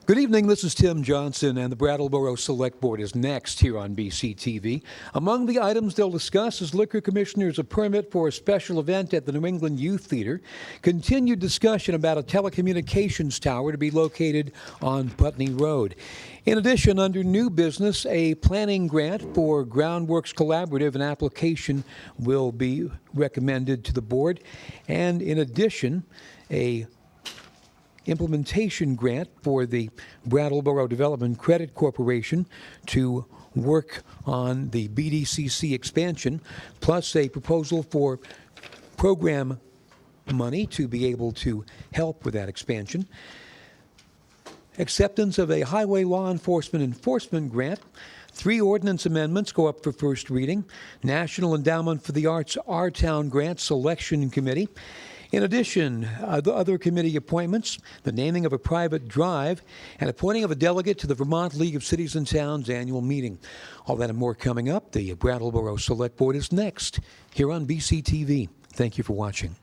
Good evening, this is Tim Johnson, and the Brattleboro Selectboard is next here on BCTV. Among the items they'll discuss is Liquor Commissioner's a permit for a special event at the New England Youth Theater, continued discussion about a telecommunications tower to be located on Putney Road. In addition, under new business, a planning grant for Groundworks Collaborative, an application will be recommended to the board. And in addition, a implementation grant for the Brattleboro Development Credit Corporation to work on the BDCC expansion, plus a proposal for program money to be able to help with that expansion. Acceptance of a highway law enforcement grant. 3 ordinance amendments go up for first reading. National Endowment for the Arts Our Town Grants Selection Committee. In addition, the other committee appointments, the naming of a private drive, and appointing of a delegate to the Vermont League of Cities and Towns annual meeting. All that and more coming up. The Brattleboro Select Board is next here on BCTV. Thank you for watching.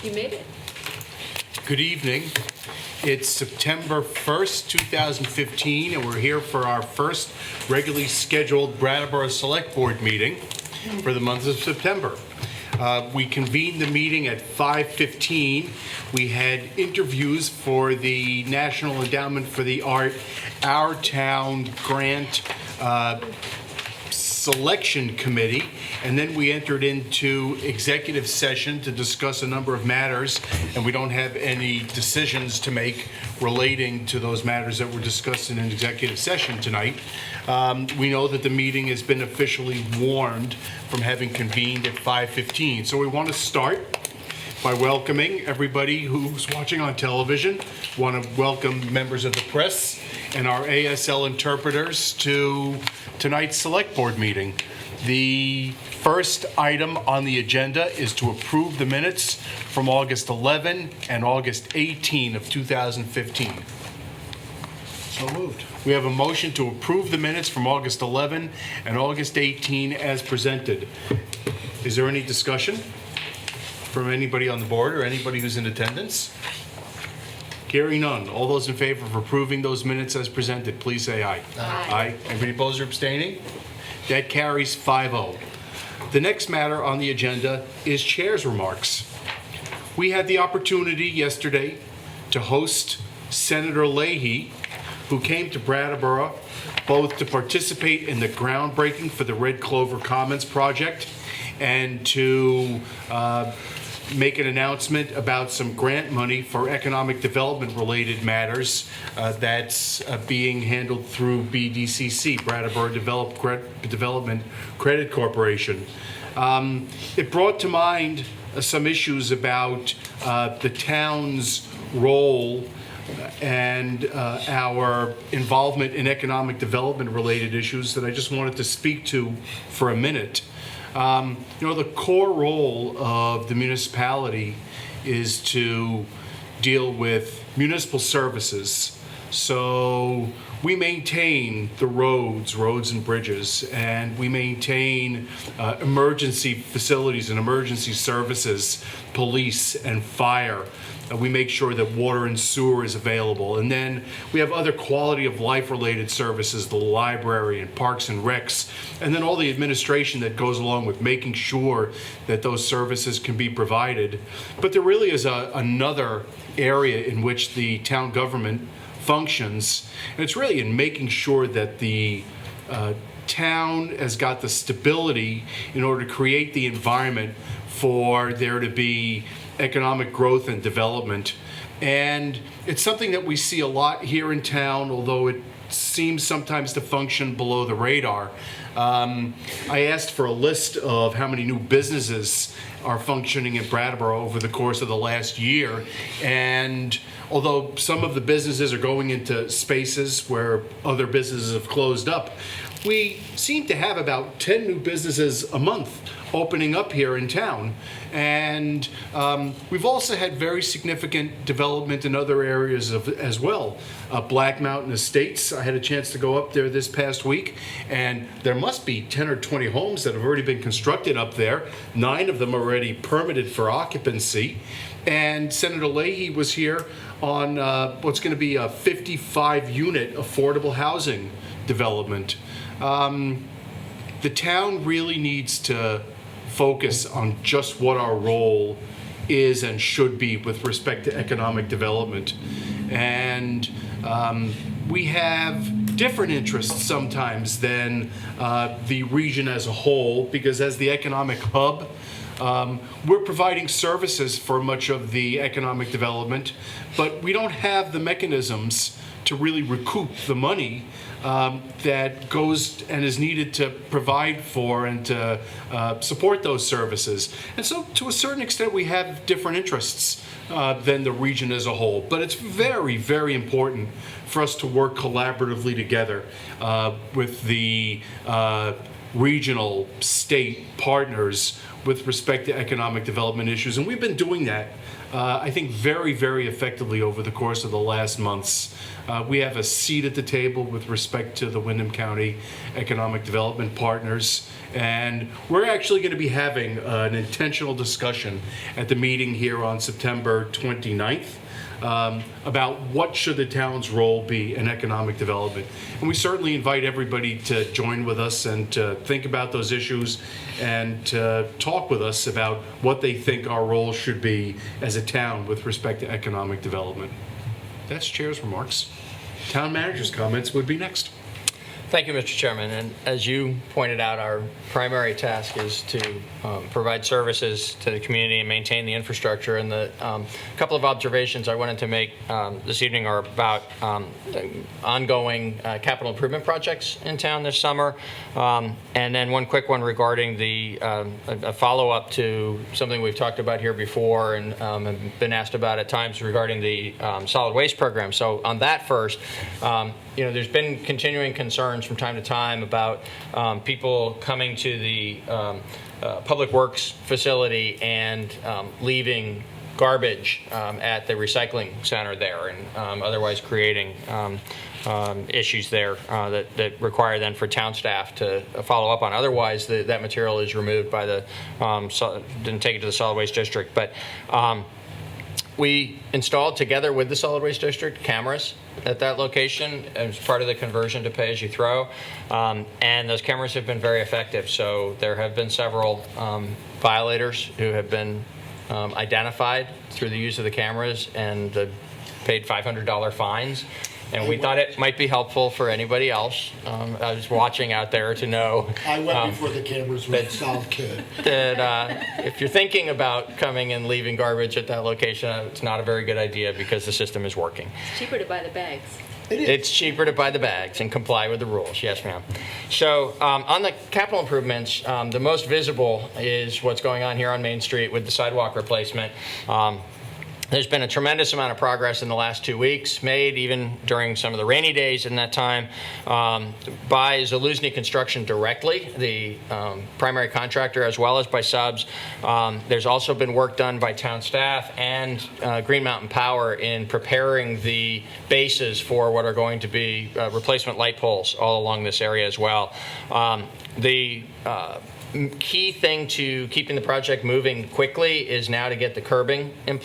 You made it. Good evening. It's September 1st, 2015, and we're here for our first regularly scheduled Brattleboro Select Board meeting for the month of September. We convened the meeting at 5:15. We had interviews for the National Endowment for the Art Our Town Grant Selection Committee, and then we entered into executive session to discuss a number of matters, and we don't have any decisions to make relating to those matters that were discussed in an executive session tonight. We know that the meeting has been officially warned from having convened at 5:15, so we want to start by welcoming everybody who's watching on television. Want to welcome members of the press and our ASL interpreters to tonight's Select Board meeting. The first item on the agenda is to approve the minutes from August 11 and August 18 of 2015. So moved. We have a motion to approve the minutes from August 11 and August 18 as presented. Is there any discussion from anybody on the board or anybody who's in attendance? Hearing none. All those in favor of approving those minutes as presented, please say aye. Aye. Aye. Anybody opposed or abstaining? That carries 5-0. The next matter on the agenda is chair's remarks. We had the opportunity yesterday to host Senator Leahy, who came to Brattleboro both to participate in the groundbreaking for the Red Clover Commons project and to make an announcement about some grant money for economic development related matters that's being handled through BDCC, Brattleboro Development Credit Corporation. It brought to mind some issues about the town's role and our involvement in economic development related issues that I just wanted to speak to for a minute. The core role of the municipality is to deal with municipal services. So we maintain the roads and bridges, and we maintain emergency facilities and emergency services, police and fire. We make sure that water and sewer is available. And then we have other quality of life related services, the library and parks and recs, and then all the administration that goes along with making sure that those services can be provided. But there really is another area in which the town government functions, and it's really in making sure that the town has got the stability in order to create the environment for there to be economic growth and development. And it's something that we see a lot here in town, although it seems sometimes to function below the radar. I asked for a list of how many new businesses are functioning in Brattleboro over the course of the last year, and although some of the businesses are going into spaces where other businesses have closed up, we seem to have about 10 new businesses a month opening up here in town. And we've also had very significant development in other areas as well. Black Mountain Estates, I had a chance to go up there this past week, and there must be 10 or 20 homes that have already been constructed up there. 9 of them already permitted for occupancy. And Senator Leahy was here on what's going to be a 55-unit affordable housing development. The town really needs to focus on just what our role is and should be with respect to economic development. And we have different interests sometimes than the region as a whole, because as the economic hub, we're providing services for much of the economic development, but we don't have the mechanisms to really recoup the money that goes and is needed to provide for and to support those services. And so to a certain extent we have different interests than the region as a whole. But it's very, very important for us to work collaboratively together with the regional, state partners with respect to economic development issues. And we've been doing that, I think, very, very effectively over the course of the last months. We have a seat at the table with respect to the Windham County Economic Development Partners, and we're actually going to be having an intentional discussion at the meeting here on September 29th about what should the town's role be in economic development. And we certainly invite everybody to join with us and to think about those issues and to talk with us about what they think our role should be as a town with respect to economic development. That's Chair's remarks. Town manager's comments would be next. Thank you, Mr. Chairman. And as you pointed out, our primary task is to provide services to the community and maintain the infrastructure. And the couple of observations I wanted to make this evening are about ongoing capital improvement projects in town this summer. And then one quick one regarding the a follow-up to something we've talked about here before and have been asked about at times regarding the solid waste program. So on that first, there's been continuing concerns from time to time about people coming to the Public Works facility and leaving garbage at the recycling center there, and otherwise creating issues there that require then for town staff to follow up on. Otherwise, that material is removed by the, didn't take it to the solid waste district. But we installed, together with the solid waste district, cameras at that location as part of the conversion to pay-as-you-throw, and those cameras have been very effective. So there have been several violators who have been identified through the use of the cameras and paid $500 fines. And we thought it might be helpful for anybody else. I was watching out there to know. I went before the cameras were installed, kid. That if you're thinking about coming and leaving garbage at that location, it's not a very good idea because the system is working. It's cheaper to buy the bags. It's cheaper to buy the bags and comply with the rules. Yes, ma'am. So on the capital improvements, the most visible is what's going on here on Main Street with the sidewalk replacement. There's been a tremendous amount of progress in the last 2 weeks, made even during some of the rainy days in that time, by Zaluzny Construction directly, the primary contractor, as well as by subs. There's also been work done by town staff and Green Mountain Power in preparing the bases for what are going to be replacement light poles all along this area as well. The key thing to keeping the project moving quickly is now to get the curbing in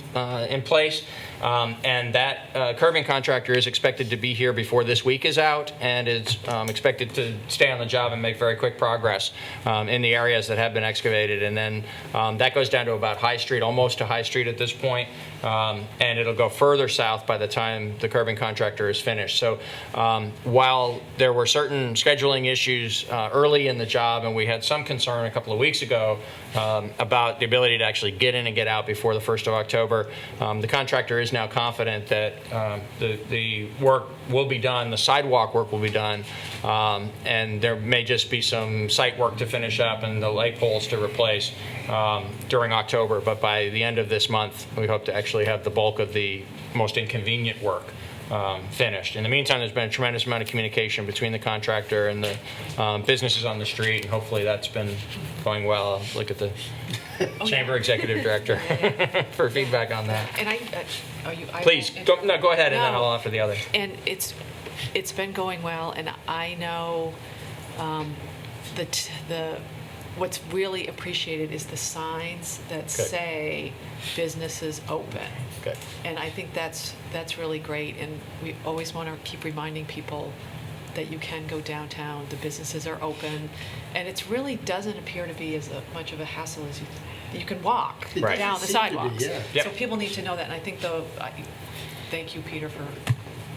place. And that curbing contractor is expected to be here before this week is out, and is expected to stay on the job and make very quick progress in the areas that have been excavated. And then that goes down to about High Street, almost to High Street at this point, and it'll go further south by the time the curbing contractor is finished. So while there were certain scheduling issues early in the job, and we had some concern a couple of weeks ago about the ability to actually get in and get out before the 1st of October, the contractor is now confident that the work will be done, the sidewalk work will be done, and there may just be some site work to finish up and the light poles to replace during October. But by the end of this month, we hope to actually have the bulk of the most inconvenient work finished. In the meantime, there's been a tremendous amount of communication between the contractor and the businesses on the street, and hopefully that's been going well. I'll look at the Chamber Executive Director for feedback on that. And Please, go ahead, and then I'll offer the other. And it's been going well, and I know what's really appreciated is the signs that say businesses open. Good. And I think that's really great, and we always want to keep reminding people that you can go downtown, the businesses are open, and it really doesn't appear to be as much of a hassle as you can walk Right. down the Seem to be, sidewalks. yeah. Yep. So people need to know that, and I think thank you, Peter, for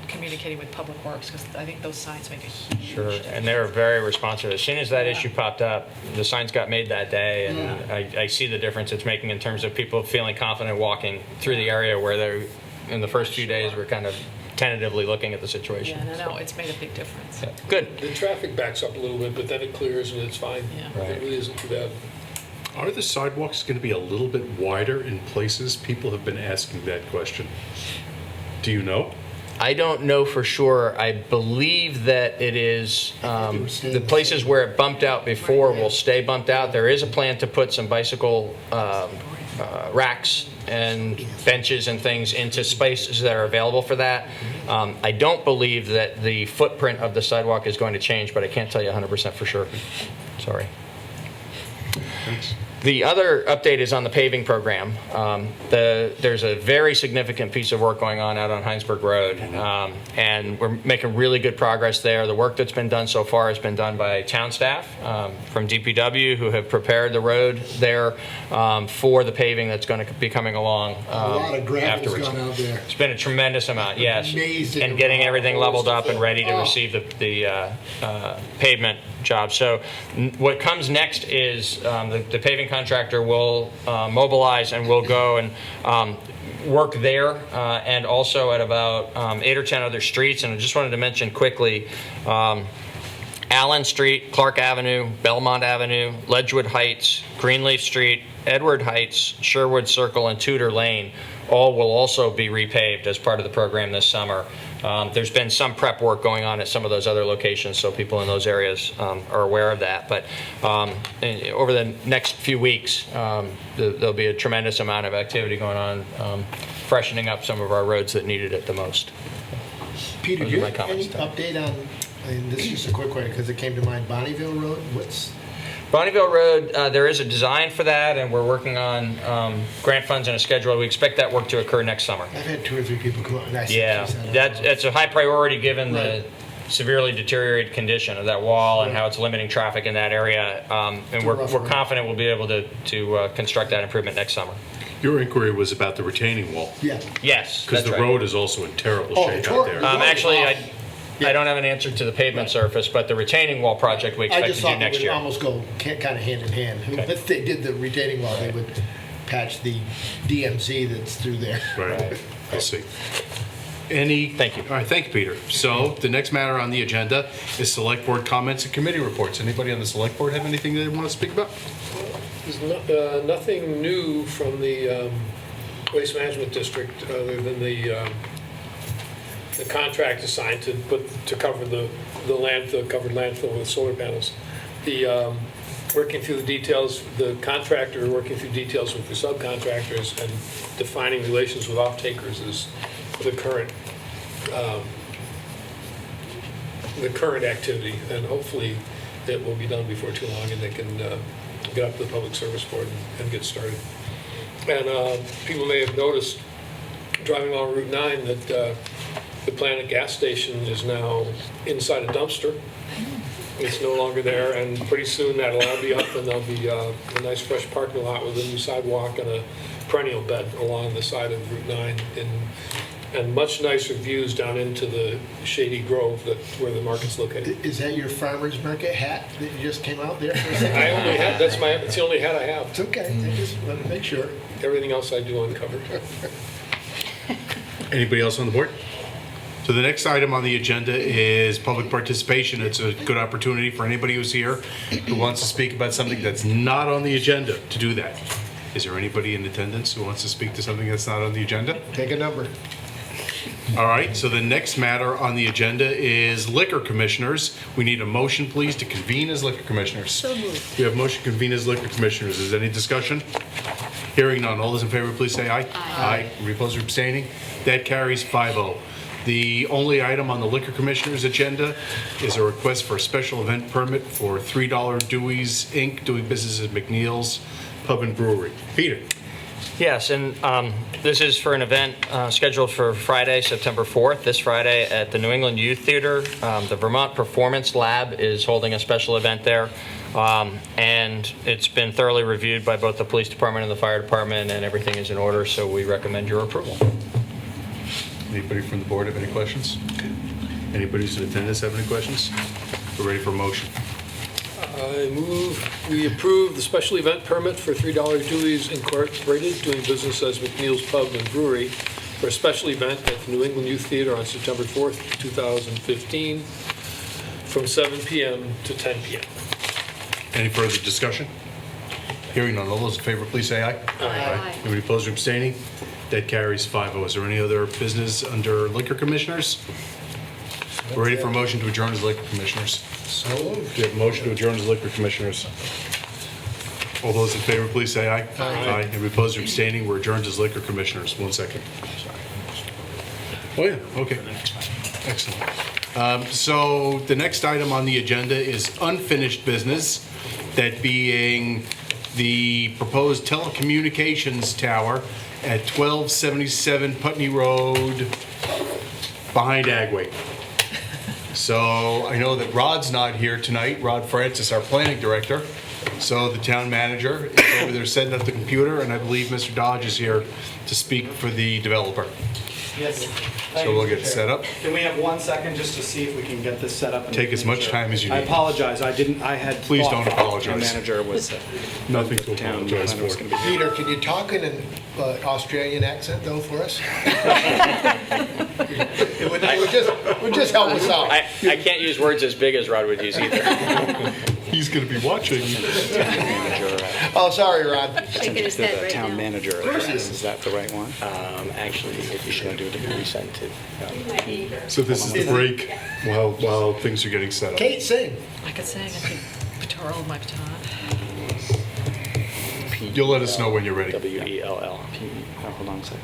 communicating with Public Works, because I think those signs make a huge Sure, difference. and they were very responsive. As soon as that issue popped up, the signs got made that day, and I see the difference it's making in terms of people feeling confident walking through the area where they, in the first few days, were kind of tentatively looking at the situation. Yeah, no, it's made a big difference. Yeah. Good. The traffic backs up a little bit, but then it clears and it's fine. Yeah. Right. It really isn't too bad. Are the sidewalks going to be a little bit wider in places? People have been asking that question. Do you know? I don't know for sure. I believe that it is, they were staying the the places same. where it bumped out before will stay bumped out. There is a plan to put some bicycle racks and benches and things into spaces that are available for that. I don't believe that the footprint of the sidewalk is going to change, but I can't tell you 100% for sure. Sorry. Thanks. The other update is on the paving program. There's a very significant piece of work going on out on Heinsberg Road, and we're making really good progress there. The work that's been done so far has been done by town staff from DPW who have prepared the road there for the paving that's going to be coming along A lot of gravel's afterwards. gone out there. It's been a tremendous amount, yes. Amazing And getting amount of everything holes leveled to up and fill. ready to Oh. receive the pavement job. So what comes next is the paving contractor will mobilize and will go and work there and also at about 8 or 10 other streets. And I just wanted to mention quickly, Allen Street, Clark Avenue, Belmont Avenue, Ledgewood Heights, Greenleaf Street, Edward Heights, Sherwood Circle, and Tudor Lane all will also be repaved as part of the program this summer. There's been some prep work going on at some of those other locations, so people in those areas are aware of that. But over the next few weeks, there'll be a tremendous amount of activity going on, freshening up some of our roads that needed it the most. Peter, Those do are you my have comments any update on, and this is just a quick one because it came to mind, Bonneville Road? Bonneville Road, there is a design for that, and we're working on grant funds and a schedule. We expect that work to occur next summer. I've had 2 or 3 people come up and I said, Yeah, "Geez, I don't know." that's a high priority given the Right. severely deteriorated condition of that wall and how it's limiting traffic in that area. And It's a we're rough road. confident we'll be able to construct that improvement next summer. Your inquiry was about the retaining wall, Yeah. Yes, because that's the right. road is also in terrible Oh, shape the out road- there. Actually, awful. I don't have an answer to the pavement surface, but the retaining wall project we I expect just to do thought they next would year. almost go kind of hand in hand. Okay. If they did the retaining wall, they would patch the DMZ that's through there. Right, I see. Thank you. All right, thank you, Peter. So the next matter on the agenda is Select Board comments and committee reports. Anybody on the Select Board have anything they want to speak about? There's nothing new from the Waste Management District other than the contract assigned to cover the covered landfill with solar panels. The working through the details, the contractor working through details with the subcontractors and defining relations with off-takers is the current activity, and hopefully it will be done before too long and they can get up to the Public Service Board and get started. And people may have noticed driving along Route 9 that the Planet gas station is now inside a dumpster. It's no longer there, and pretty soon that'll all be up, and there'll be a nice fresh parking lot with a new sidewalk and a perennial bed along the side of Route 9, and much nicer views down into the shady grove where the market's located. Is that your farmer's market hat that you just came out there for a second? I only have, it's the only hat I have. It's okay, I just wanted to make sure. Everything else I do uncovered. Anybody else on the board? So the next item on the agenda is public participation. It's a good opportunity for anybody who's here who wants to speak about something that's not on the agenda to do that. Is there anybody in attendance who wants to speak to something that's not on the agenda? Take a number. All right, so the next matter on the agenda is liquor commissioners. We need a motion, please, to convene as liquor commissioners. So moved. We have motion to convene as liquor commissioners. Is there any discussion? Hearing none. All those in favor, please say aye. Aye. Any opposed or abstaining? That carries 5-0. The only item on the liquor commissioners' agenda is a request for a special event permit for $3 Dewey's Inc., doing business at McNeil's Pub and Brewery. Peter? Yes, and this is for an event scheduled for Friday, September 4th, this Friday at the New England Youth Theater. The Vermont Performance Lab is holding a special event there, and it's been thoroughly reviewed by both the police department and the fire department, and everything is in order, so we recommend your approval. Anybody from the board have any questions? Anybody who's in attendance have any questions? We're ready for a motion. I move we approve the special event permit for $3 Dewey's Incorporated, doing business as McNeil's Pub and Brewery, for a special event at the New England Youth Theater on September 4th, 2015, from 7 p.m. to 10 p.m. Any further discussion? Hearing none. All those in favor, please say aye. Aye. Anybody opposed or abstaining? That carries 5-0. Is there any other business under liquor commissioners? We're ready for a motion to adjourn as liquor commissioners. So moved. We have a motion to adjourn as liquor commissioners. All those in favor, please say aye. Aye. Anybody opposed or abstaining? We're adjourned as liquor commissioners. 1 second. Oh, yeah, okay. Excellent. So the next item on the agenda is unfinished business, that being the proposed telecommunications tower at 1277 Putney Road behind Agway. So I know that Rod's not here tonight, Rod Francis, our planning director. So the town manager is over there setting up the computer, and I believe Mr. Dodge is here to speak for the developer. Yes. So we'll get it set up. Can we have 1 second just to see if we can get this set up? and Take as much time as you I need. apologize, I had Please thought don't apologize. My manager was Nothing to town. apologize planner was for. gonna be here. Peter, can you talk in an Australian accent though for us? It would just help us out. I can't use words as big as Rod would use either. He's going to be watching. Oh, sorry, Rod. Shaking his head right Town now. manager address, is that the right one? Actually, if you should do it, we sent it. So this is the break while things are getting set up. Kate, sing. I could sing, I could twirl my baton. You'll let us know when you're ready. W-E-L-L. Hold on a second.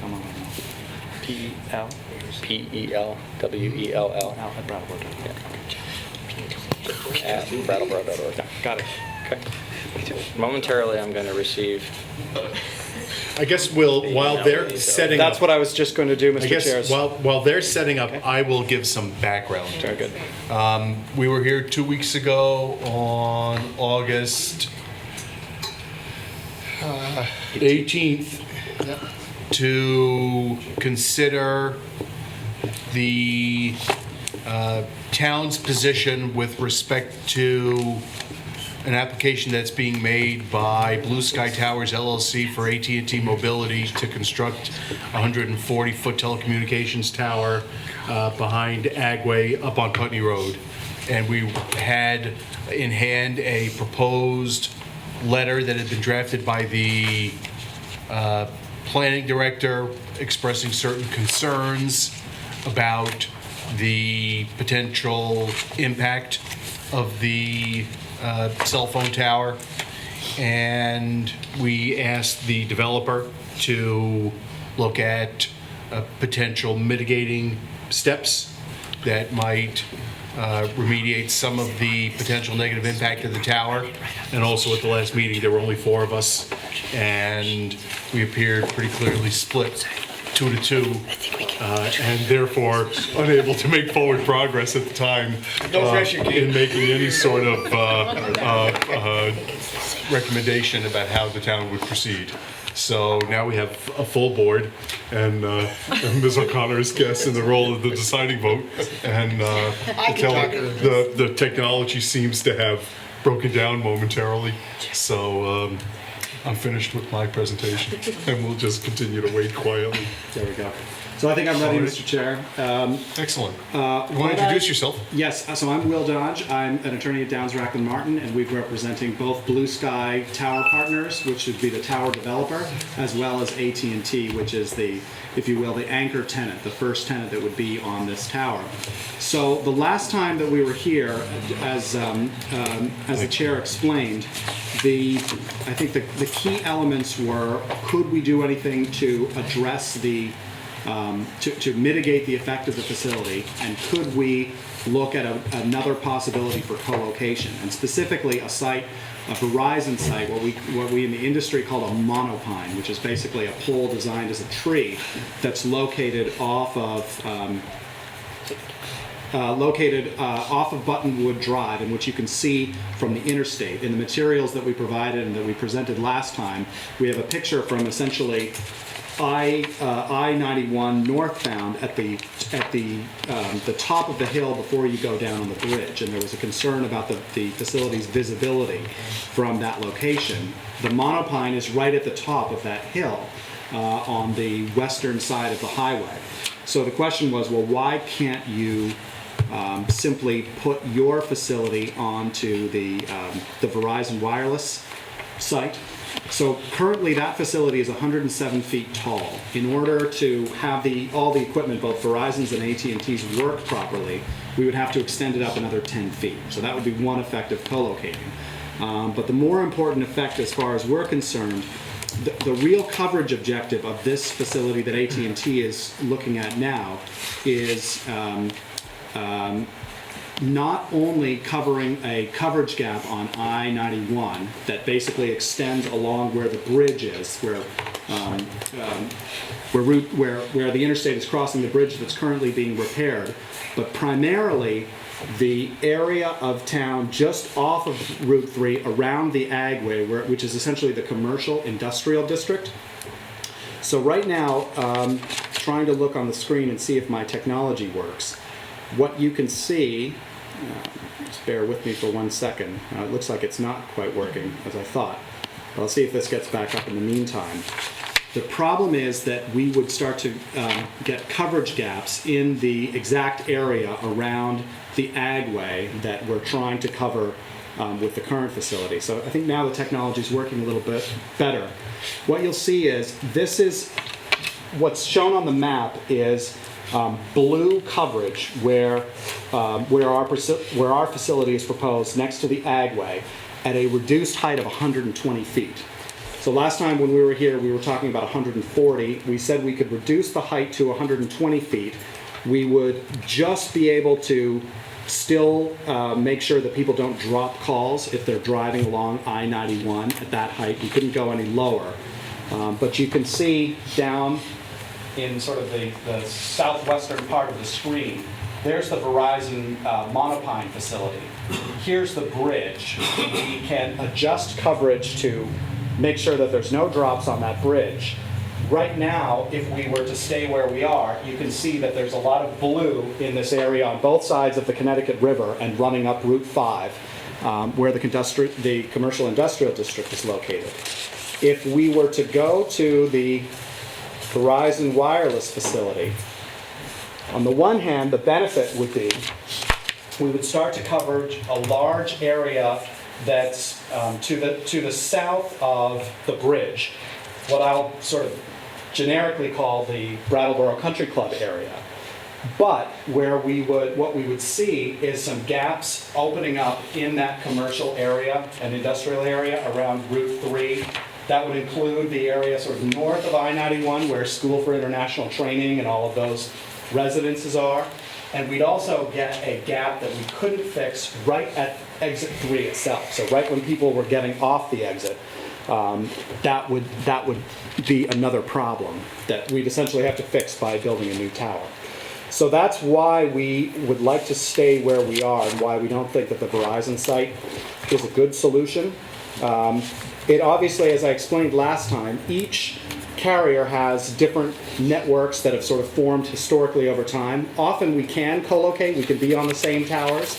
Come on. P-E-L? P-E-L-W-E-L-L. Al at Brattleboro. At brattleboro.org. Got it. Okay. Momentarily, I'm going to receive. I guess while they're setting That's up, what I was just going to do, I Mr. guess Chairs. while they're setting up, I will give some background. Very good. We were here 2 weeks ago on August 18th to consider the town's position with respect to an application that's being made by Blue Sky Towers LLC for AT&T Mobility to construct a 140-foot telecommunications tower behind Agway up on Putney Road. And we had in hand a proposed letter that had been drafted by the planning director expressing certain concerns about the potential impact of the cell phone tower. And we asked the developer to look at potential mitigating steps that might remediate some of the potential negative impact of the tower. And also at the last meeting, there were only 4 of us, and we appeared pretty clearly split 2-2, and therefore unable to make forward progress at the time in making any sort of recommendation about how the town would proceed. So now we have a full board, and Ms. O'Connor is guest in the role of the deciding vote. And the technology seems to have broken down momentarily. So I'm finished with my presentation, and we'll just continue to wait quietly. There we go. So I think I'm ready, Alright. Mr. Chair. Excellent. You want to introduce yourself? Yes, so I'm Will Dodge. I'm an attorney at Downs, Rackland Martin, and we're representing both Blue Sky Tower Partners, which would be the tower developer, as well as AT&T, which is the, if you will, the anchor tenant, the first tenant that would be on this tower. So the last time that we were here, as the chair explained, I think the key elements were, could we do anything to address the to mitigate the effect of the facility, and could we look at another possibility for co-location, and specifically a site, a Verizon site, what we in the industry call a monopine, which is basically a pole designed as a tree that's located off of Buttonwood Drive, in which you can see from the interstate. In the materials that we provided and that we presented last time, we have a picture from essentially I-91 northbound at the top of the hill before you go down on the bridge, and there was a concern about the facility's visibility from that location. The monopine is right at the top of that hill on the western side of the highway. So the question was, well, why can't you simply put your facility onto the Verizon wireless site? So currently that facility is 107 feet tall. In order to have all the equipment, both Verizon's and AT&T's, work properly, we would have to extend it up another 10 feet. So that would be one effect of co-locating. But the more important effect, as far as we're concerned, the real coverage objective of this facility that AT&T is looking at now is not only covering a coverage gap on I-91 that basically extends along where the bridge is, where the interstate is crossing the bridge that's currently being repaired, but primarily the area of town just off of Route 3 around the Agway, which is essentially the commercial industrial district. So right now, trying to look on the screen and see if my technology works. What you can see, just bear with me for 1 second. It looks like it's not quite working as I thought. But I'll see if this gets back up in the meantime. The problem is that we would start to get coverage gaps in the exact area around the Agway that we're trying to cover with the current facility. So I think now the technology is working a little bit better. What you'll see is what's shown on the map is blue coverage where our facility is proposed next to the Agway at a reduced height of 120 feet. So last time when we were here, we were talking about 140. We said we could reduce the height to 120 feet. We would just be able to still make sure that people don't drop calls if they're driving along I-91 at that height. We couldn't go any lower. But you can see down in sort of the southwestern part of the screen, there's the Verizon monopine facility. Here's the bridge. We can adjust coverage to make sure that there's no drops on that bridge. Right now, if we were to stay where we are, you can see that there's a lot of blue in this area on both sides of the Connecticut River and running up Route 5, where the commercial industrial district is located. If we were to go to the Verizon wireless facility, on the one hand, the benefit would be we would start to cover a large area that's to the south of the bridge, what I'll sort of generically call the Brattleboro Country Club area. But what we would see is some gaps opening up in that commercial area and industrial area around Route 3. That would include the area sort of north of I-91 where School for International Training and all of those residences are. And we'd also get a gap that we couldn't fix right at exit 3 itself. So right when people were getting off the exit, that would be another problem that we'd essentially have to fix by building a new tower. So that's why we would like to stay where we are and why we don't think that the Verizon site is a good solution. It obviously, as I explained last time, each carrier has different networks that have sort of formed historically over time. Often we can co-locate, we can be on the same towers,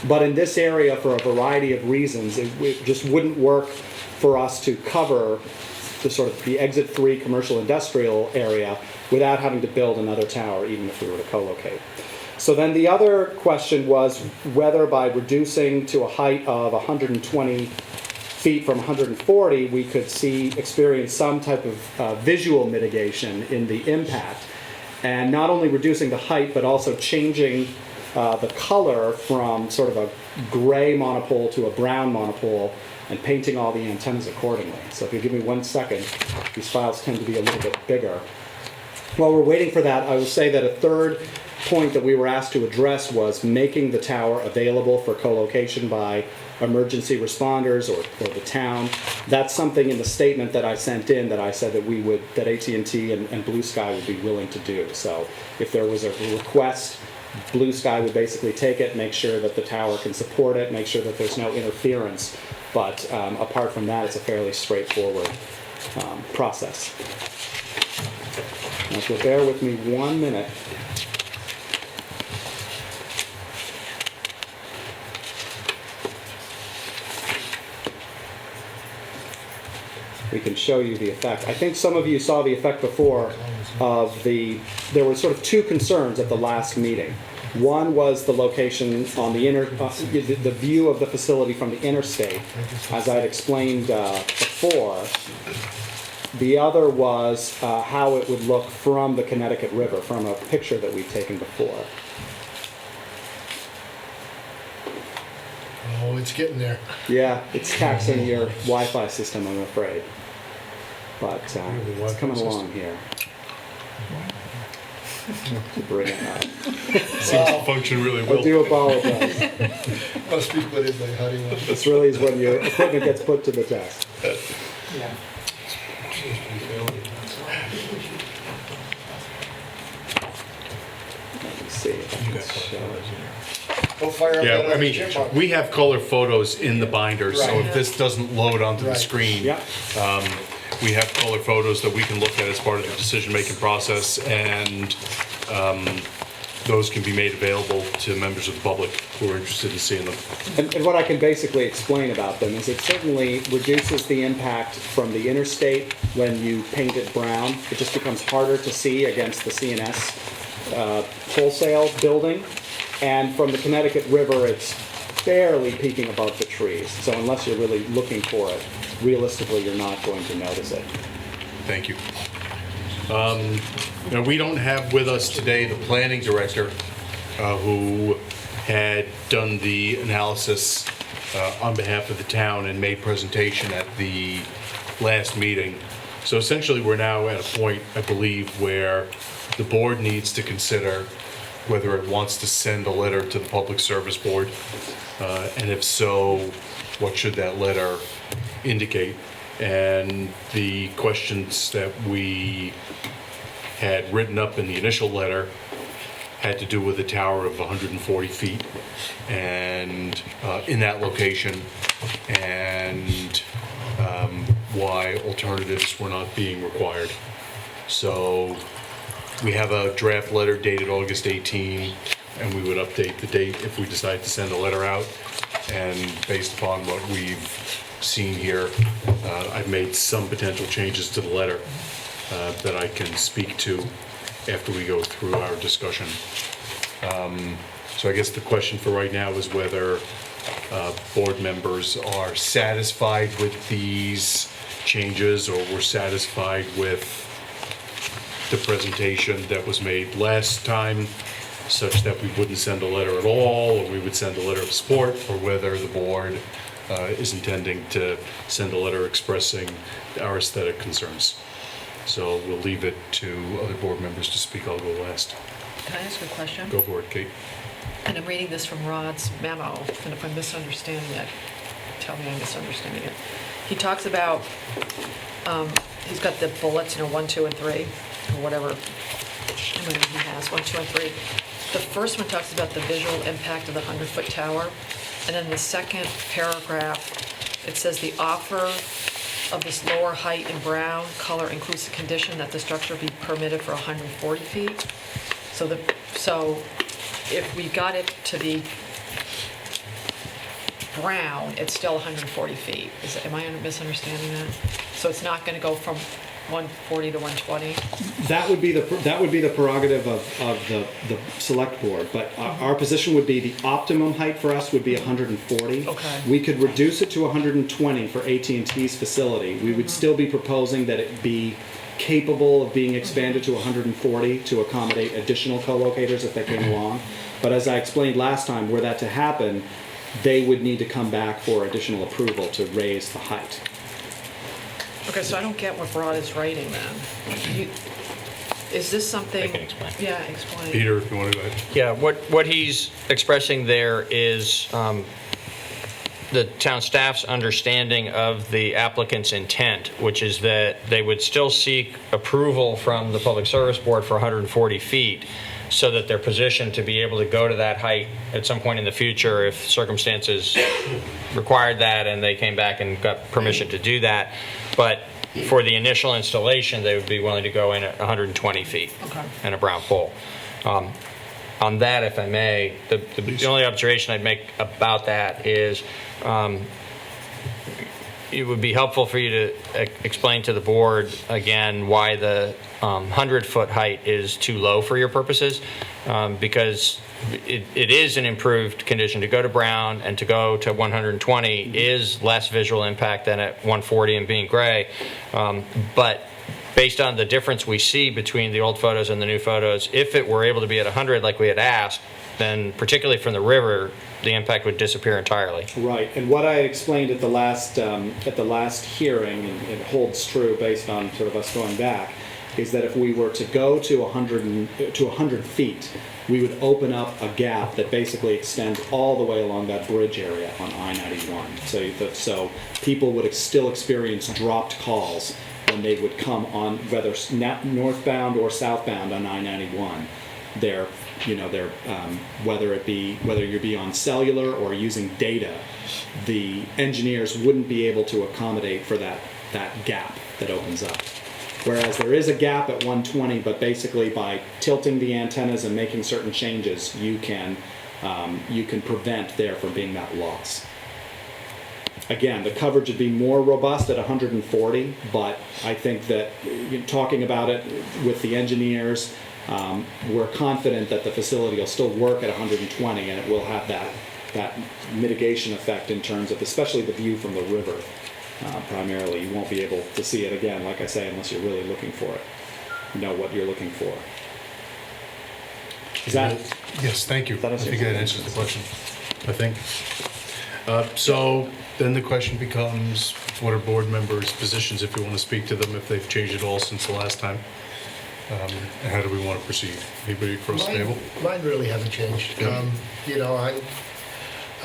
but in this area, for a variety of reasons, it just wouldn't work for us to cover the sort of the exit 3 commercial industrial area without having to build another tower, even if we were to co-locate. So then the other question was whether by reducing to a height of 120 feet from 140, we could experience some type of visual mitigation in the impact. And not only reducing the height, but also changing the color from sort of a gray monopole to a brown monopole and painting all the antennas accordingly. So if you give me 1 second, these files tend to be a little bit bigger. While we're waiting for that, I will say that a third point that we were asked to address was making the tower available for co-location by emergency responders or the town. That's something in the statement that I sent in that I said that AT&T and Blue Sky would be willing to do. So if there was a request, Blue Sky would basically take it, make sure that the tower can support it, make sure that there's no interference. But apart from that, it's a fairly straightforward process. Now, if you'll bear with me 1 minute. We can show you the effect. I think some of you saw the effect before there were sort of two concerns at the last meeting. One was the location on the the view of the facility from the interstate, as I'd explained before. The other was how it would look from the Connecticut River, from a picture that we'd taken before. Oh, it's getting there. Yeah, it's taxing your Wi-Fi system, I'm afraid. But it's coming along here. To bring it up. Seems to function really I well. do apologize. Must be put in by Honeywell. This really is when your equipment gets put to the test. Yeah. Let me see if I can show it. Go fire up Yeah, that I other mean, chipmunk. we have color photos in the binder, so Right. if this doesn't load onto the Right. screen, Yeah. we have color photos that we can look at as part of the decision-making process, and those can be made available to members of the public who are interested in seeing them. And what I can basically explain about them is it certainly reduces the impact from the interstate when you paint it brown. It just becomes harder to see against the CNS wholesale building. And from the Connecticut River, it's barely peeking above the trees. So unless you're really looking for it, realistically, you're not going to notice it. Thank you. Now, we don't have with us today the planning director who had done the analysis on behalf of the town and made presentation at the last meeting. So essentially, we're now at a point, I believe, where the board needs to consider whether it wants to send a letter to the Public Service Board, and if so, what should that letter indicate? And the questions that we had written up in the initial letter had to do with a tower of 140 feet and in that location, and why alternatives were not being required. So we have a draft letter dated August 18, and we would update the date if we decide to send a letter out. And based upon what we've seen here, I've made some potential changes to the letter that I can speak to after we go through our discussion. So I guess the question for right now is whether board members are satisfied with these changes, or were satisfied with the presentation that was made last time, such that we wouldn't send a letter at all, or we would send a letter of support, or whether the board is intending to send a letter expressing our aesthetic concerns. So we'll leave it to other board members to speak. I'll go last. Can I ask a question? Go for it, Kate. And I'm reading this from Rod's memo, and if I'm misunderstanding it, tell me I'm misunderstanding it. He talks about, he's got the bullets, 1, 2, and 3, or whatever many he has, 1, 2, and 3. The first one talks about the visual impact of the 100-foot tower, and then the second paragraph, it says the offer of this lower height in brown color includes the condition that the structure be permitted for 140 feet. So if we got it to be Brown, it's still 140 feet. Am I misunderstanding that? So it's not going to go from 140 to 120? That would be the prerogative of the select board, but our position would be the optimum height for us would be 140. Okay. We could reduce it to 120 for AT&T's facility. We would still be proposing that it be capable of being expanded to 140 to accommodate additional co-locators if they came along. But as I explained last time, were that to happen, they would need to come back for additional approval to raise the height. Okay, so I don't get what Broad is writing then. Is this something? I can explain. Yeah, explain. Peter, if you want to go ahead. Yeah, what he's expressing there is the town staff's understanding of the applicant's intent, which is that they would still seek approval from the Public Service Board for 140 feet, so that they're positioned to be able to go to that height at some point in the future if circumstances required that and they came back and got permission to do that. But for the initial installation, they would be willing to go in at 120 feet and a brown pole. On that, if I may, the only observation I'd make about that is it would be helpful for you to explain to the board again why the 100-foot height is too low for your purposes, because it is an improved condition. To go to brown and to go to 120 is less visual impact than at 140 and being gray, but based on the difference we see between the old photos and the new photos, if it were able to be at 100 like we had asked, then particularly from the river, the impact would disappear entirely. Right, and what I explained at the last hearing, and it holds true based on sort of us going back, is that if we were to go to 100 feet, we would open up a gap that basically extends all the way along that bridge area on I-91. So people would still experience dropped calls when they would come on, whether northbound or southbound on I-91. Whether you be on cellular or using data, the engineers wouldn't be able to accommodate for that gap that opens up. Whereas there is a gap at 120, but basically by tilting the antennas and making certain changes, you can prevent there from being that loss. Again, the coverage would be more robust at 140, but I think that talking about it with the engineers, we're confident that the facility will still work at 120 and it will have that mitigation effect in terms of especially the view from the river. Primarily, you won't be able to see it again, like I say, unless you're really looking for it. You know what you're looking for. Is that? Yes, thank you. That I think that answers the question, I think. So then the question becomes, what are board members' positions if you want to speak to them, if they've changed at all since the last time? And how do we want to proceed? Anybody across the table? Mine really hasn't changed. Yeah.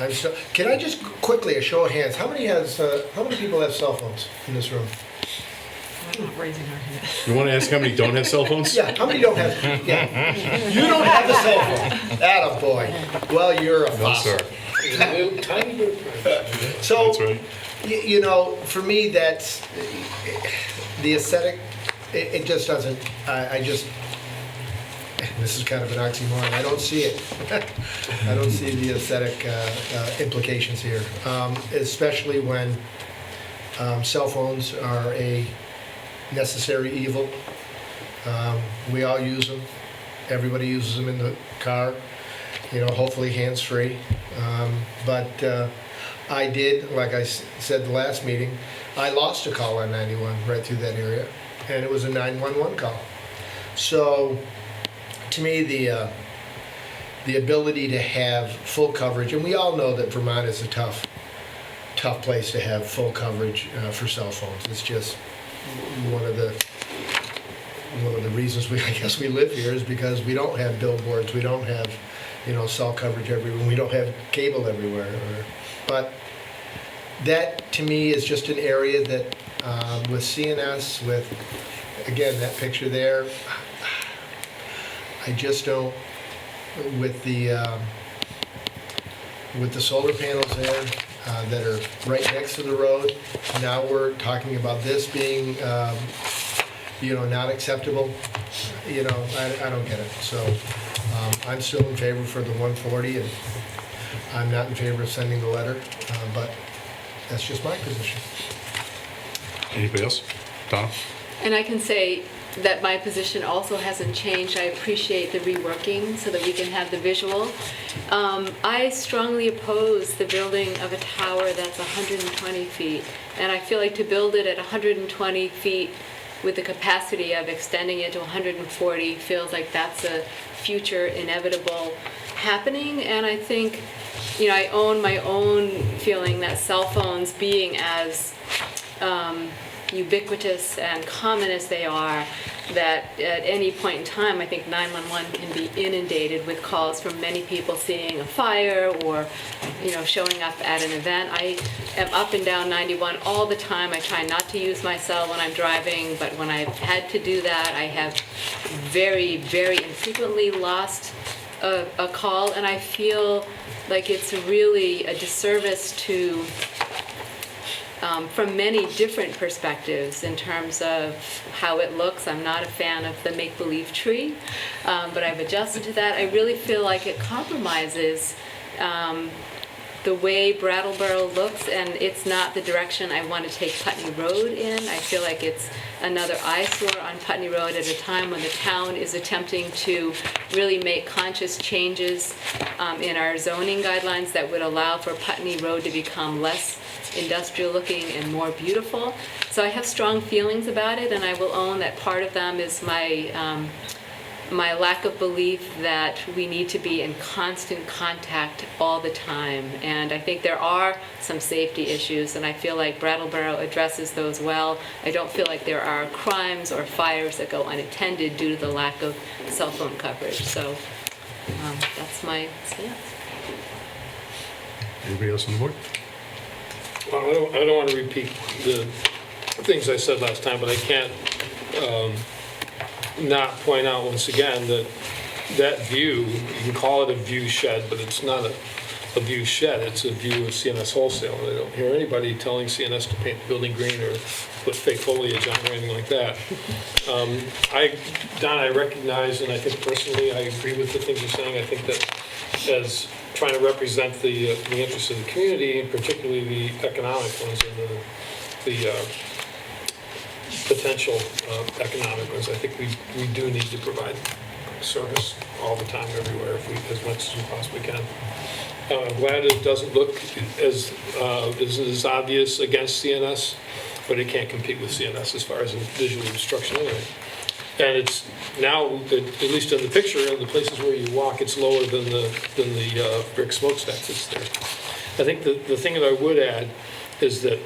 I'm still. Can I just quickly, a show of hands, how many people have cell phones in this room? I'm not raising our hand. You want to ask how many don't have cell phones? Yeah, how many don't have? Yeah, you don't have a cell phone. Attaboy. Well, you're a No, fossil. sir. A little tiny bit of privacy. So, That's right. for me, that's the aesthetic. It just doesn't. I just. This is kind of an oxymoron. I don't see it. I don't see the aesthetic implications here, especially when cell phones are a necessary evil. We all use them. Everybody uses them in the car. Hopefully hands-free. But I did, like I said the last meeting, I lost a call on 91 right through that area, and it was a 911 call. So, to me, the ability to have full coverage, and we all know that Vermont is a tough place to have full coverage for cell phones. It's just one of the reasons I guess we live here is because we don't have billboards, we don't have cell coverage everywhere, we don't have cable everywhere. But that to me is just an area that with CNS, with again that picture there, I just don't, with the solar panels there that are right next to the road. Now we're talking about this being, not acceptable. I don't get it. So I'm still in favor for the 140, and I'm not in favor of sending the letter, but that's just my position. Anybody else? Donna? And I can say that my position also hasn't changed. I appreciate the reworking so that we can have the visual. I strongly oppose the building of a tower that's 120 feet. And I feel like to build it at 120 feet with the capacity of extending it to 140 feels like that's a future inevitable happening. And I think, I own my own feeling that cell phones being as ubiquitous and common as they are, that at any point in time, I think 911 can be inundated with calls from many people seeing a fire or, showing up at an event. I am up and down 91 all the time. I try not to use my cell when I'm driving, but when I've had to do that, I have very, very infrequently lost a call, and I feel like it's really a disservice to from many different perspectives in terms of how it looks. I'm not a fan of the make-believe tree, but I've adjusted to that. I really feel like it compromises the way Brattleboro looks, and it's not the direction I want to take Putney Road in. I feel like it's another eyesore on Putney Road at a time when the town is attempting to really make conscious changes in our zoning guidelines that would allow for Putney Road to become less industrial looking and more beautiful. So I have strong feelings about it, and I will own that part of them is my my lack of belief that we need to be in constant contact all the time. And I think there are some safety issues, and I feel like Brattleboro addresses those well. I don't feel like there are crimes or fires that go unattended due to the lack of cell phone coverage. So that's my stance. Anybody else on the board? Well, I don't want to repeat the things I said last time, but I can't not point out once again that view, you can call it a view shed, but it's not a view shed, it's a view of CNS wholesale. And I don't hear anybody telling CNS to paint the building green or put fake foliage on or anything like that. Don, I recognize, and I think personally I agree with the things you're saying. I think that as trying to represent the interests of the community, and particularly the economic ones and the potential economic ones, I think we do need to provide service all the time, everywhere, as much as we possibly can. I'm glad it doesn't look as obvious against CNS, but it can't compete with CNS as far as visual obstruction anyway. And it's now, at least in the picture, in the places where you walk, it's lower than the brick smokestack that's there. I think the thing that I would add is that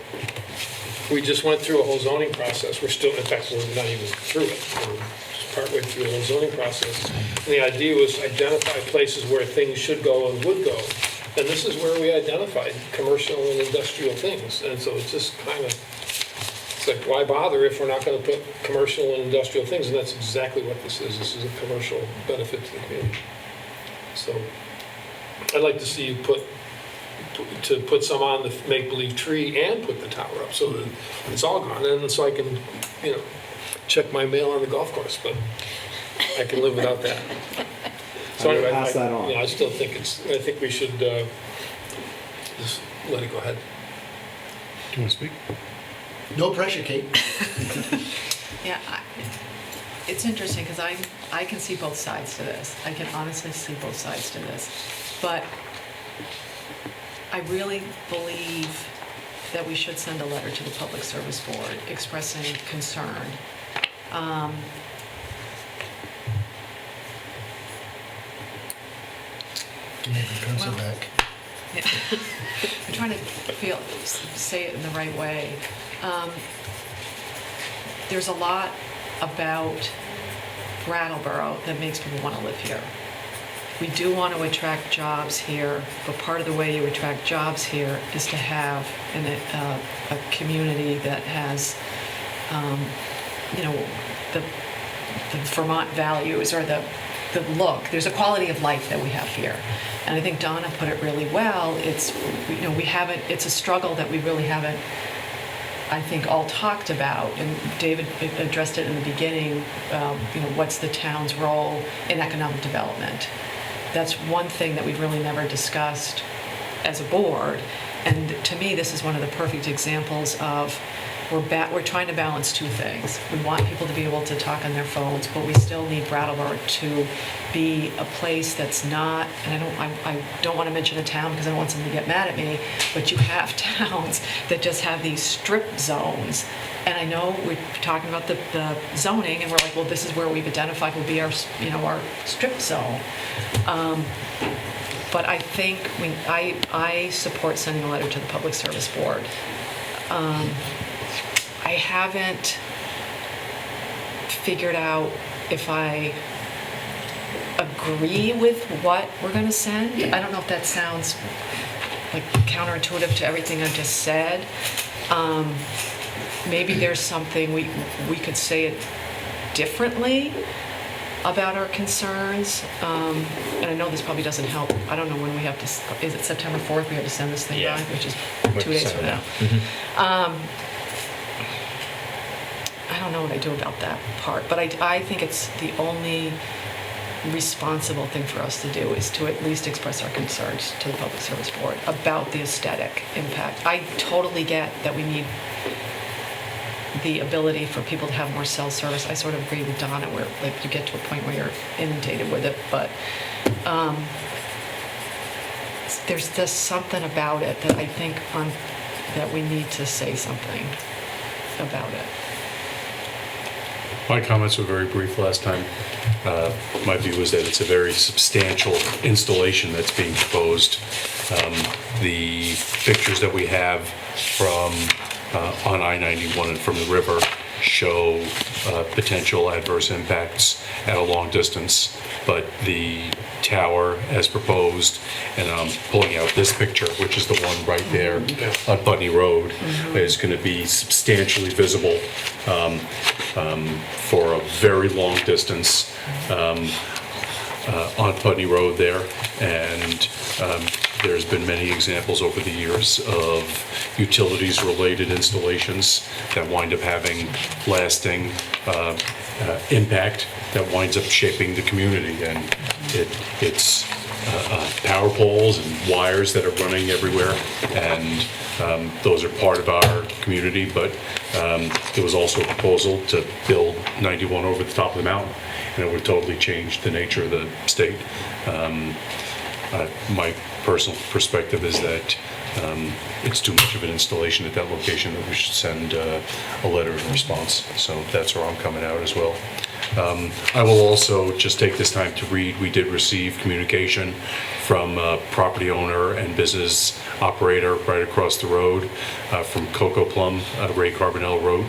we just went through a whole zoning process. We're still, in fact, we're not even through it. We're just partway through the whole zoning process. And the idea was identify places where things should go and would go. And this is where we identified commercial and industrial things. And so it's just kind of, it's like, why bother if we're not going to put commercial and industrial things? And that's exactly what this is. This is a commercial benefit to the community. So I'd like to see you put some on the make-believe tree and put the tower up so that it's all gone. And so I can, check my mail on the golf course, but I can live without that. So anyway, pass that on. I still think I think we should just let it go ahead. Do you want to speak? No pressure, Kate. Yeah, it's interesting because I can see both sides to this. I can honestly see both sides to this. But I really believe that we should send a letter to the Public Service Board expressing concern. Come back. Yeah. I'm trying to say it in the right way. There's a lot about Brattleboro that makes people want to live here. We do want to attract jobs here, but part of the way you attract jobs here is to have a community that has, the Vermont values or the look. There's a quality of life that we have here, and I think Donna put it really well. It's it's a struggle that we really haven't, I think, all talked about, and David addressed it in the beginning. What's the town's role in economic development? That's one thing that we've really never discussed. as a board. And to me, this is one of the perfect examples of we're trying to balance two things. We want people to be able to talk on their phones, but we still need Brattleboro to be a place that's not, and I don't want to mention a town because I don't want someone to get mad at me, but you have towns that just have these strip zones. And I know we're talking about the zoning, and we're like, well, this is where we've identified will be our strip zone. But I think I support sending a letter to the Public Service Board. I haven't figured out if I agree with what we're going to send. I don't know if that sounds like counterintuitive to everything I just said. Maybe there's something we could say it differently about our concerns. And I know this probably doesn't help. I don't know when we have to, is it September 4th we have to send this thing by, which is 2 days from now. I don't know what I do about that part, but I think it's the only responsible thing for us to do is to at least express our concerns to the Public Service Board about the aesthetic impact. I totally get that we need the ability for people to have more cell service. I sort of agree with Donna where like you get to a point where you're inundated with it, but there's just something about it that I think that we need to say something about it. My comments were very brief last time. My view is that it's a very substantial installation that's being proposed. The pictures that we have from on I-91 and from the river show potential adverse impacts at a long distance, but the tower as proposed, and I'm pulling out this picture, which is the one right there on Putney Road, is going to be substantially visible for a very long distance on Putney Road there, and there's been many examples over the years of utilities-related installations that wind up having lasting impact that winds up shaping the community, and it's power poles and wires that are running everywhere, and those are part of our community, but there was also a proposal to build 91 over the top of the mountain, and it would totally change the nature of the state. My personal perspective is that it's too much of an installation at that location that we should send a letter in response. So that's where I'm coming out as well. I will also just take this time to read, we did receive communication from a property owner and business operator right across the road from Cocoa Plum. Ray Carbonell wrote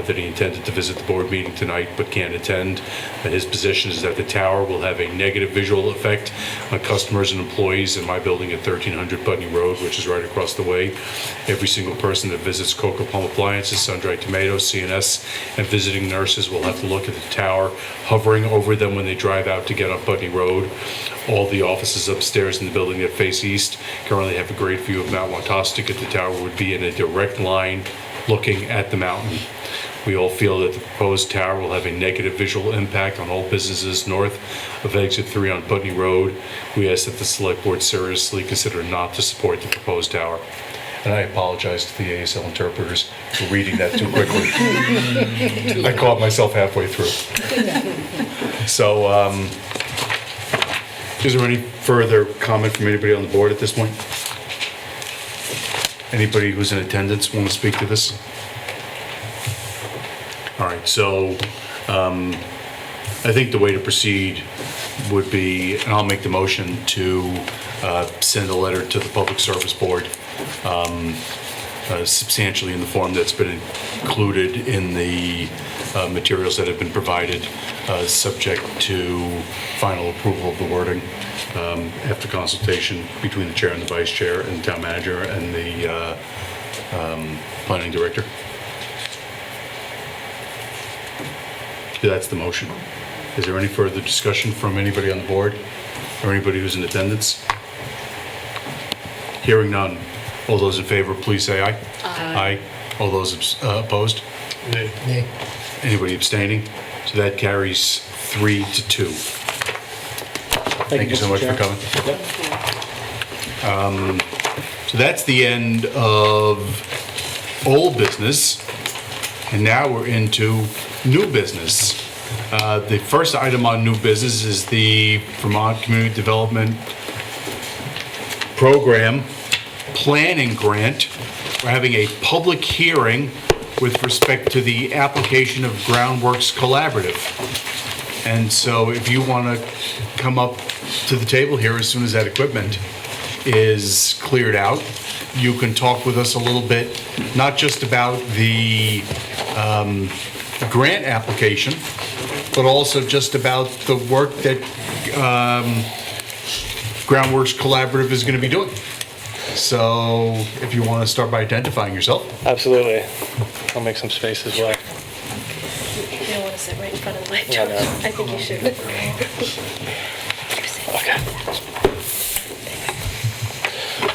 that he intended to visit the board meeting tonight but can't attend. His position is that the tower will have a negative visual effect on customers and employees in my building at 1300 Putney Road, which is right across the way. Every single person that visits Cocoa Plum Appliances, Sun-Dried Tomatoes, CNS, and visiting nurses will have to look at the tower hovering over them when they drive out to get on Putney Road. All the offices upstairs in the building that face east currently have a great view of Mount Wantostic, and the tower would be in a direct line looking at the mountain. We all feel that the proposed tower will have a negative visual impact on all businesses north of Exit 3 on Putney Road. We ask that the Select Board seriously consider not to support the proposed tower. And I apologize to the ASL interpreters for reading that too quickly. I caught myself halfway through. So, is there any further comment from anybody on the board at this point? Anybody who's in attendance want to speak to this? All right, so I think the way to proceed would be, and I'll make the motion to send a letter to the Public Service Board substantially in the form that's been included in the materials that have been provided, subject to final approval of the wording after consultation between the chair and the vice chair and the town manager and the planning director. That's the motion. Is there any further discussion from anybody on the board or anybody who's in attendance? Hearing none. All those in favor, please say aye. Aye. All those opposed? Nay. Nay. Anybody abstaining? So that carries 3-2. Thank you so Mr. much Chair. for coming. Yep. So that's the end of old business. And now we're into new business. The first item on new business is the Vermont Community Development Program Planning Grant. We're having a public hearing with respect to the application of Groundworks Collaborative. And so if you want to come up to the table here as soon as that equipment is cleared out, you can talk with us a little bit, not just about the grant application, but also just about the work that Groundworks Collaborative is going to be doing. So if you want to start by identifying yourself. Absolutely. I'll make some space as well. You don't want to sit right in front of the mic, Yeah, George. no. I think you should. Okay.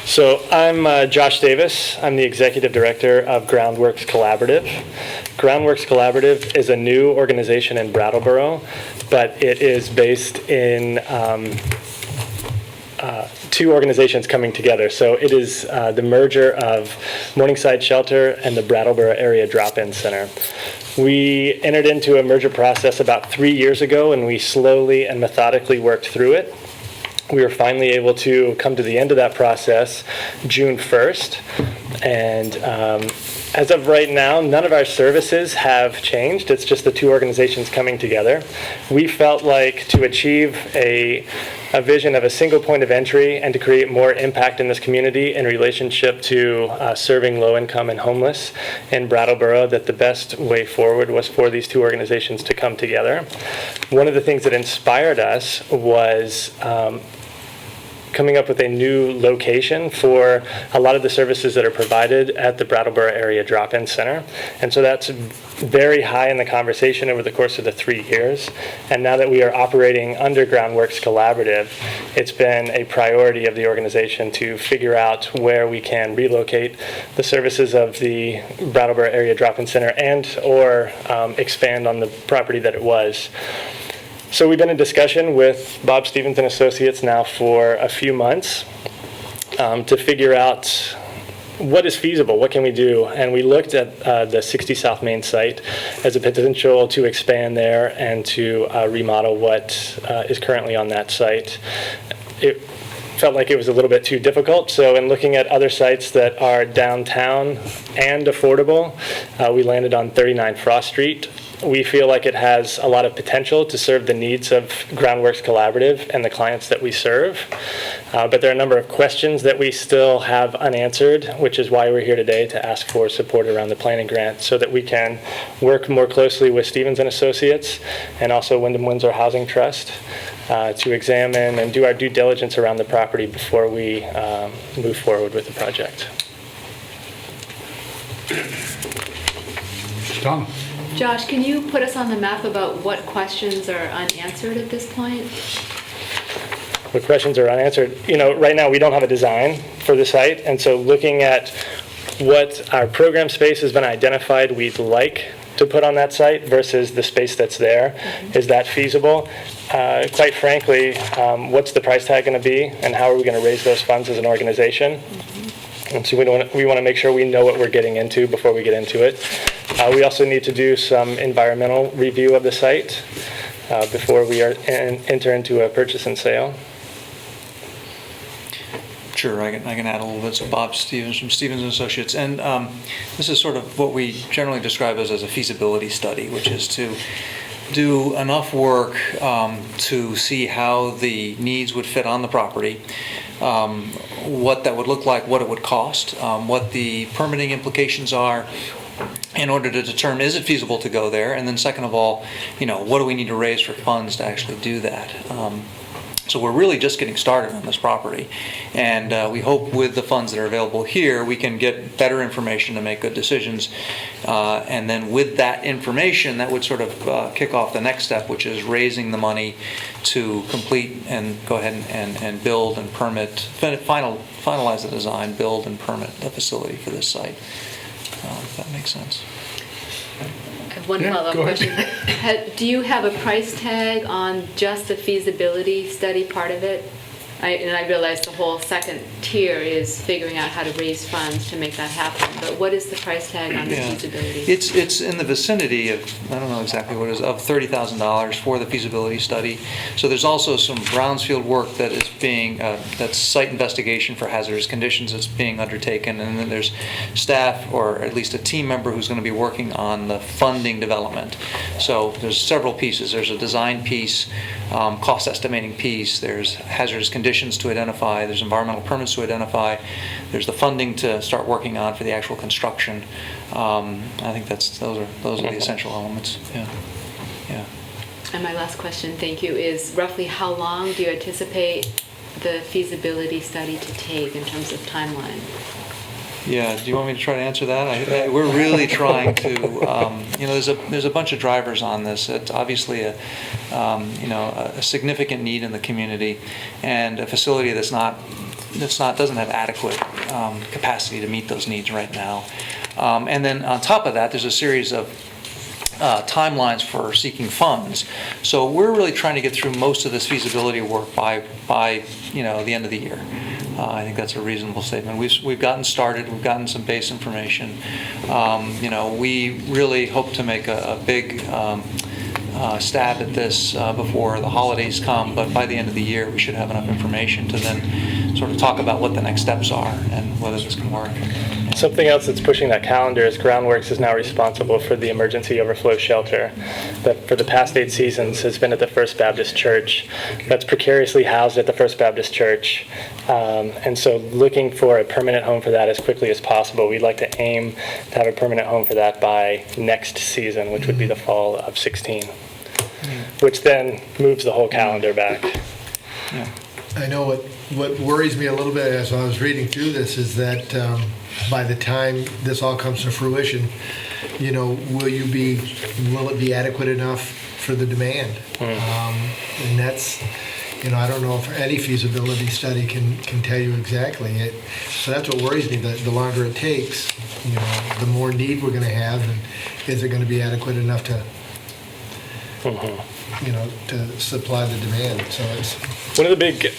So I'm Josh Davis. I'm the Executive Director of Groundworks Collaborative. Groundworks Collaborative is a new organization in Brattleboro, but it is based in two organizations coming together. So it is the merger of Morningside Shelter and the Brattleboro Area Drop-In Center. We entered into a merger process about 3 years ago, and we slowly and methodically worked through it. We were finally able to come to the end of that process June 1st. And as of right now, none of our services have changed. It's just the two organizations coming together. We felt like to achieve a vision of a single point of entry and to create more impact in this community in relationship to serving low-income and homeless in Brattleboro, that the best way forward was for these two organizations to come together. One of the things that inspired us was coming up with a new location for a lot of the services that are provided at the Brattleboro Area Drop-In Center. And so that's very high in the conversation over the course of the 3 years. And now that we are operating under Groundworks Collaborative, it's been a priority of the organization to figure out where we can relocate the services of the Brattleboro Area Drop-In Center and or expand on the property that it was. So we've been in discussion with Bob Stevens and Associates now for a few months to figure out what is feasible, what can we do? And we looked at the 60 South Main site as a potential to expand there and to remodel what is currently on that site. It felt like it was a little bit too difficult, so in looking at other sites that are downtown and affordable, we landed on 39 Frost Street. We feel like it has a lot of potential to serve the needs of Groundworks Collaborative and the clients that we serve. But there are a number of questions that we still have unanswered, which is why we're here today to ask for support around the planning grant so that we can work more closely with Stevens and Associates and also Wyndham Windsor Housing Trust to examine and do our due diligence around the property before we move forward with the project. Tom? Josh, can you put us on the map about what questions are unanswered at this point? What questions are unanswered? You know, right now we don't have a design for the site, and so looking at what our program space has been identified we'd like to put on that site versus the space that's there, is that feasible? Quite frankly, what's the price tag going to be, and how are we going to raise those funds as an organization? And so we want to make sure we know what we're getting into before we get into it. We also need to do some environmental review of the site before we enter into a purchase and sale. Sure, I can add a little bit. So Bob Stevens from Stevens & Associates. And this is sort of what we generally describe as a feasibility study, which is to do enough work to see how the needs would fit on the property, what that would look like, what it would cost, what the permitting implications are, in order to determine is it feasible to go there, and then second of all, you know, what do we need to raise for funds to actually do that. So we're really just getting started on this property, and we hope with the funds that are available here we can get better information to make good decisions, and then with that information that would sort of kick off the next step, which is raising the money to complete and go ahead and build and permit, finalize the design, build and permit the facility for this site. If that makes sense. I have one Yeah, follow-up go ahead. question. Do you have a price tag on just the feasibility study part of it? And I realize the whole second tier is figuring out how to raise funds to make that happen, but what is the price tag on the Yeah. feasibility? It's in the vicinity of, I don't know exactly what it is, of $30,000 for the feasibility study. So there's also some brownfield work that is being, that's site investigation for hazardous conditions that's being undertaken. And then there's staff, or at least a team member, who's going to be working on the funding development. So there's several pieces. There's a design piece, cost estimating piece, there's hazardous conditions to identify, there's environmental permits to identify, there's the funding to start working on for the actual construction. I think those are the essential elements. Yeah. Yeah. And my last question, thank you, is roughly how long do you anticipate the feasibility study to take in terms of timeline? Yeah, do you want me to try to answer that? We're really trying to, there's a bunch of drivers on this. It's obviously a significant need in the community, and a facility doesn't have adequate capacity to meet those needs right now. And then on top of that, there's a series of timelines for seeking funds. So we're really trying to get through most of this feasibility work by the end of the year. I think that's a reasonable statement. We've gotten started. We've gotten some base information. We really hope to make a big stab at this before the holidays come, but by the end of the year we should have enough information to then sort of talk about what the next steps are and whether this can work. Something else that's pushing that calendar is Groundworks is now responsible for the emergency overflow shelter that for the past 8 seasons has been at the First Baptist Church. That's precariously housed at the First Baptist Church. And so looking for a permanent home for that as quickly as possible. We'd like to aim to have a permanent home for that by next season, which would be the fall of 16, which then moves the whole calendar back. Yeah. I know what worries me a little bit as I was reading through this is that by the time this all comes to fruition, will it be adequate enough for the demand? And that's, I don't know if any feasibility study can tell you exactly it. So that's what worries me. The longer it takes, the more need we're going to have, and is it going to be adequate enough to to supply the demand. So it's one of the big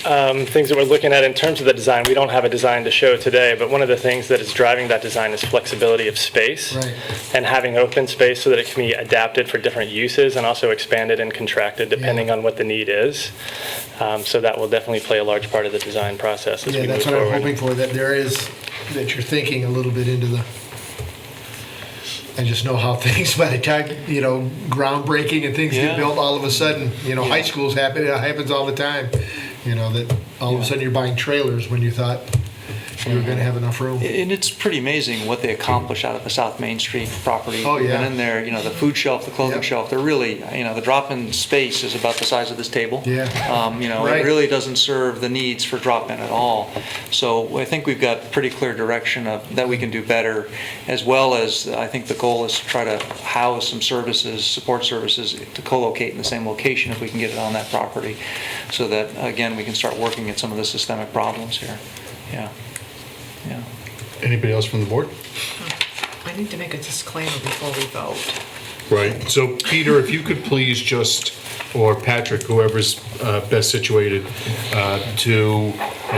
things that we're looking at in terms of the design. We don't have a design to show today, but one of the things that is driving that design is flexibility of space, right. And having open space so that it can be adapted for different uses and also expanded and contracted depending on what the need is. So that will definitely play a large part of the design process as we move that's what forward. I'm hoping for. That you're thinking a little bit into the. I just know how things, by the time, groundbreaking and things get built, all of a sudden, high schools happen, it happens all the time. That all of a sudden you're buying trailers when you thought you were going to have enough room. And it's pretty amazing what they accomplish out of the South Main Street property. Oh, yeah. And in there, the food shelf, the clothing shelf, they're really, the drop-in space is about the size of this table. Yeah. It really doesn't serve the needs for drop-in at all. So I think we've got pretty clear direction that we can do better, as well as I think the goal is to try to house some services, support services, to co-locate in the same location if we can get it on that property, so that, again, we can start working at some of the systemic problems here. Yeah. Yeah. Anybody else from the board? I need to make a disclaimer before we vote. Right. So, Peter, if you could please or Patrick, whoever's best situated, to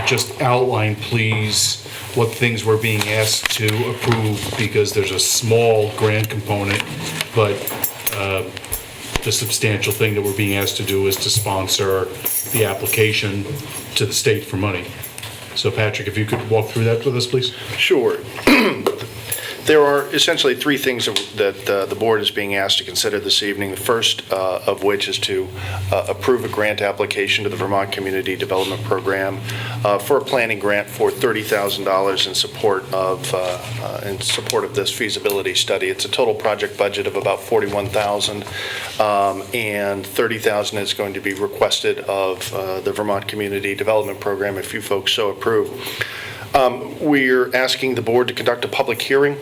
just outline, please, what things we're being asked to approve, because there's a small grant component, but the substantial thing that we're being asked to do is to sponsor the application to the state for money. So, Patrick, if you could walk through that with us, please. Sure. There are essentially 3 things that the board is being asked to consider this evening. The first of which is to approve a grant application to the Vermont Community Development Program for a planning grant for $30,000 in support of this feasibility study. It's a total project budget of about $41,000, and $30,000 is going to be requested of the Vermont Community Development Program if you folks so approve. We're asking the board to conduct a public hearing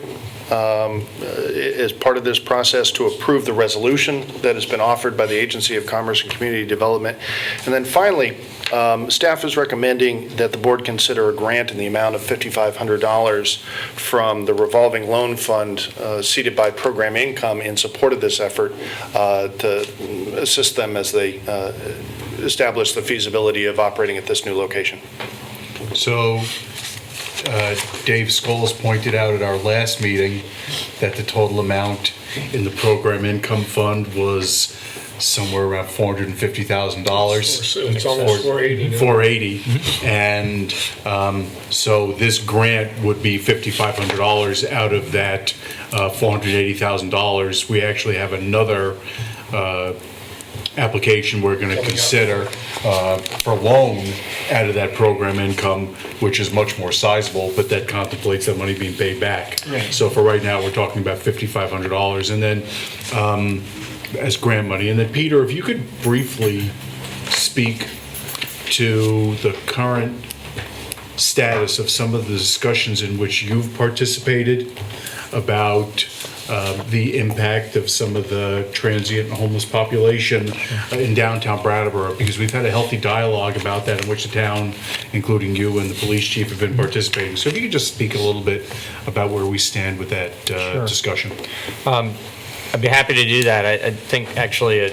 as part of this process to approve the resolution that has been offered by the Agency of Commerce and Community Development. And then finally, staff is recommending that the board consider a grant in the amount of $5,500 from the revolving loan fund seeded by program income in support of this effort to assist them as they establish the feasibility of operating at this new location. So Dave Scholes pointed out at our last meeting that the total amount in the program income fund was somewhere around $450,000. It's almost 480 now. 480. And so this grant would be $5,500 out of that $480,000. We actually have another application we're going to consider for loan out of that program income, which is much more sizable, but that contemplates that money being paid back. Right. So for right now, we're talking about $5,500. And then as grant money. And then Peter, if you could briefly speak to the current status of some of the discussions in which you've participated about the impact of some of the transient and homeless population in downtown Brattleboro, because we've had a healthy dialogue about that in which the town, including you and the police chief, have been participating. So if you could just speak a little bit about where we stand with that discussion. I'd be happy to do that. I think actually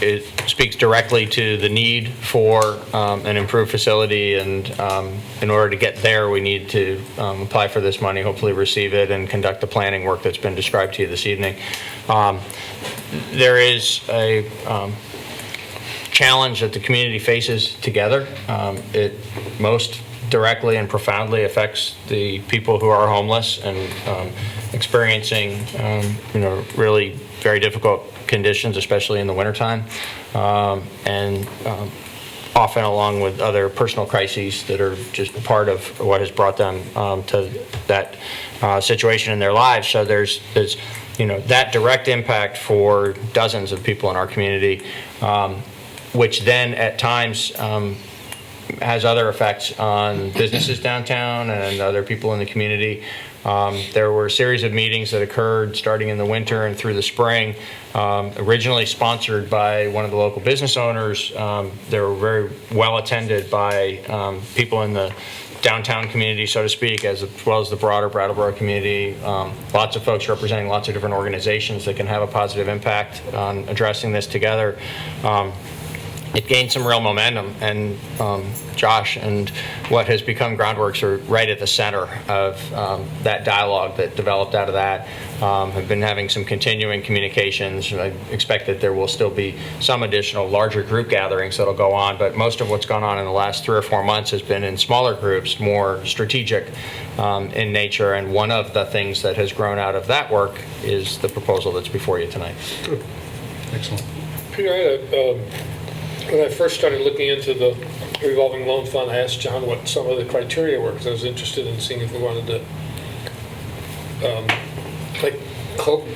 it speaks directly to the need for an improved facility, and in order to get there, we need to apply for this money, hopefully receive it, and conduct the planning work that's been described to you this evening. There is a challenge that the community faces together. It most directly and profoundly affects the people who are homeless and experiencing, really very difficult conditions, especially in the wintertime, and often along with other personal crises that are just part of what has brought them to that situation in their lives. So there's that direct impact for dozens of people in our community, which then at times has other effects on businesses downtown and other people in the community. There were a series of meetings that occurred starting in the winter and through the spring, originally sponsored by one of the local business owners. They were very well attended by people in the downtown community, so to speak, as well as the broader Brattleboro community. Lots of folks representing lots of different organizations that can have a positive impact on addressing this together. It gained some real momentum, and Josh and what has become Groundworks are right at the center of that dialogue that developed out of that. Have been having some continuing communications. I expect that there will still be some additional larger group gatherings that'll go on, but most of what's gone on in the last 3 or 4 months has been in smaller groups, more strategic in nature, and one of the things that has grown out of that work is the proposal that's before you tonight. Good. Excellent. Peter, I had when I first started looking into the revolving loan fund, I asked John what some of the criteria were, because I was interested in seeing if we wanted to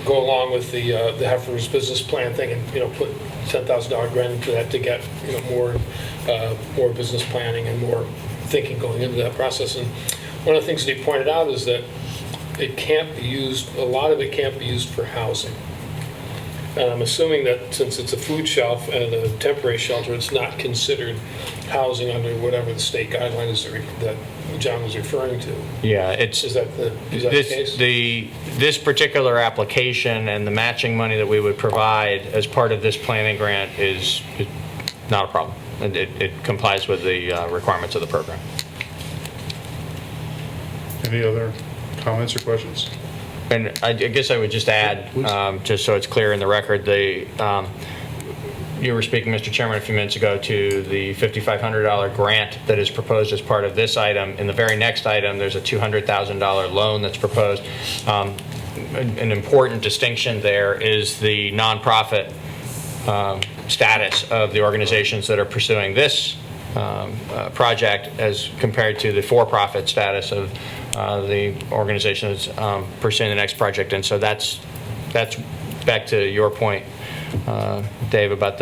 go along with the Heifer's business plan thing and put $10,000 grant into that to get more business planning and more thinking going into that process. And one of the things that he pointed out is that it can't be used. A lot of it can't be used for housing. And I'm assuming that since it's a food shelf and a temporary shelter, it's not considered housing under whatever the state guideline is that John was referring to. Yeah, is that the case? This particular application and the matching money that we would provide as part of this planning grant is not a problem. It complies with the requirements of the program. Any other comments or questions? And I guess I would just add, just so it's clear in the record, you were speaking, Mr. Chairman, a few minutes ago to the $5,500 grant that is proposed as part of this item. In the very next item, there's a $200,000 loan that's proposed. An important distinction there is the nonprofit status of the organizations that are pursuing this project as compared to the for-profit status of the organizations pursuing the next project. And so that's back to your point, Dave, about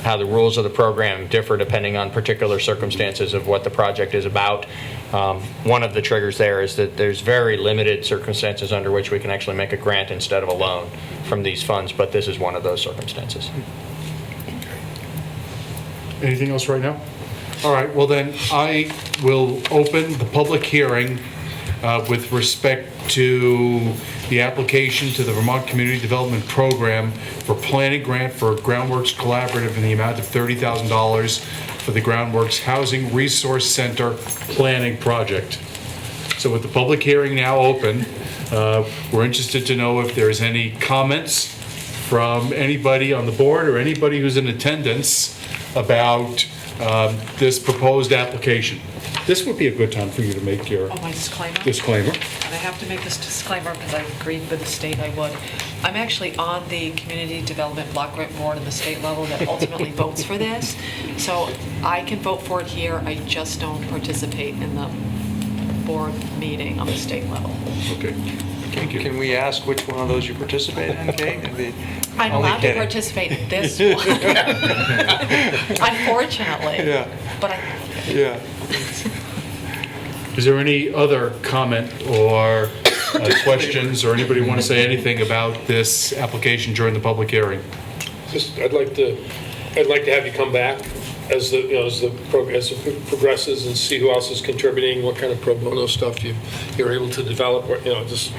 how the rules of the program differ depending on particular circumstances of what the project is about. One of the triggers there is that there's very limited circumstances under which we can actually make a grant instead of a loan from these funds, but this is one of those circumstances. Anything else right now? All right, well then I will open the public hearing with respect to the application to the Vermont Community Development Program for planning grant for Groundworks Collaborative in the amount of $30,000 for the Groundworks Housing Resource Center Planning Project. So with the public hearing now open, we're interested to know if there's any comments from anybody on the board or anybody who's in attendance about this proposed application. This would be a good time for you to make your Oh, my disclaimer? disclaimer. And I have to make this disclaimer because I agreed with the state I would. I'm actually on the Community Development Block Grant Board at the state level that ultimately votes for this. So I can vote for it here, I just don't participate in the board meeting on the state level. Okay, thank you. Can we ask which one of those you participate in, Kate? I'm Only allowed to kidding. participate in this one. Unfortunately. Yeah. But I, Yeah. Is there any other comment or questions, or anybody want to say anything about this application during the public hearing? Just, I'd like to have you come back as the, as it progresses and see who else is contributing, what kind of pro bono stuff you're able to develop, or, just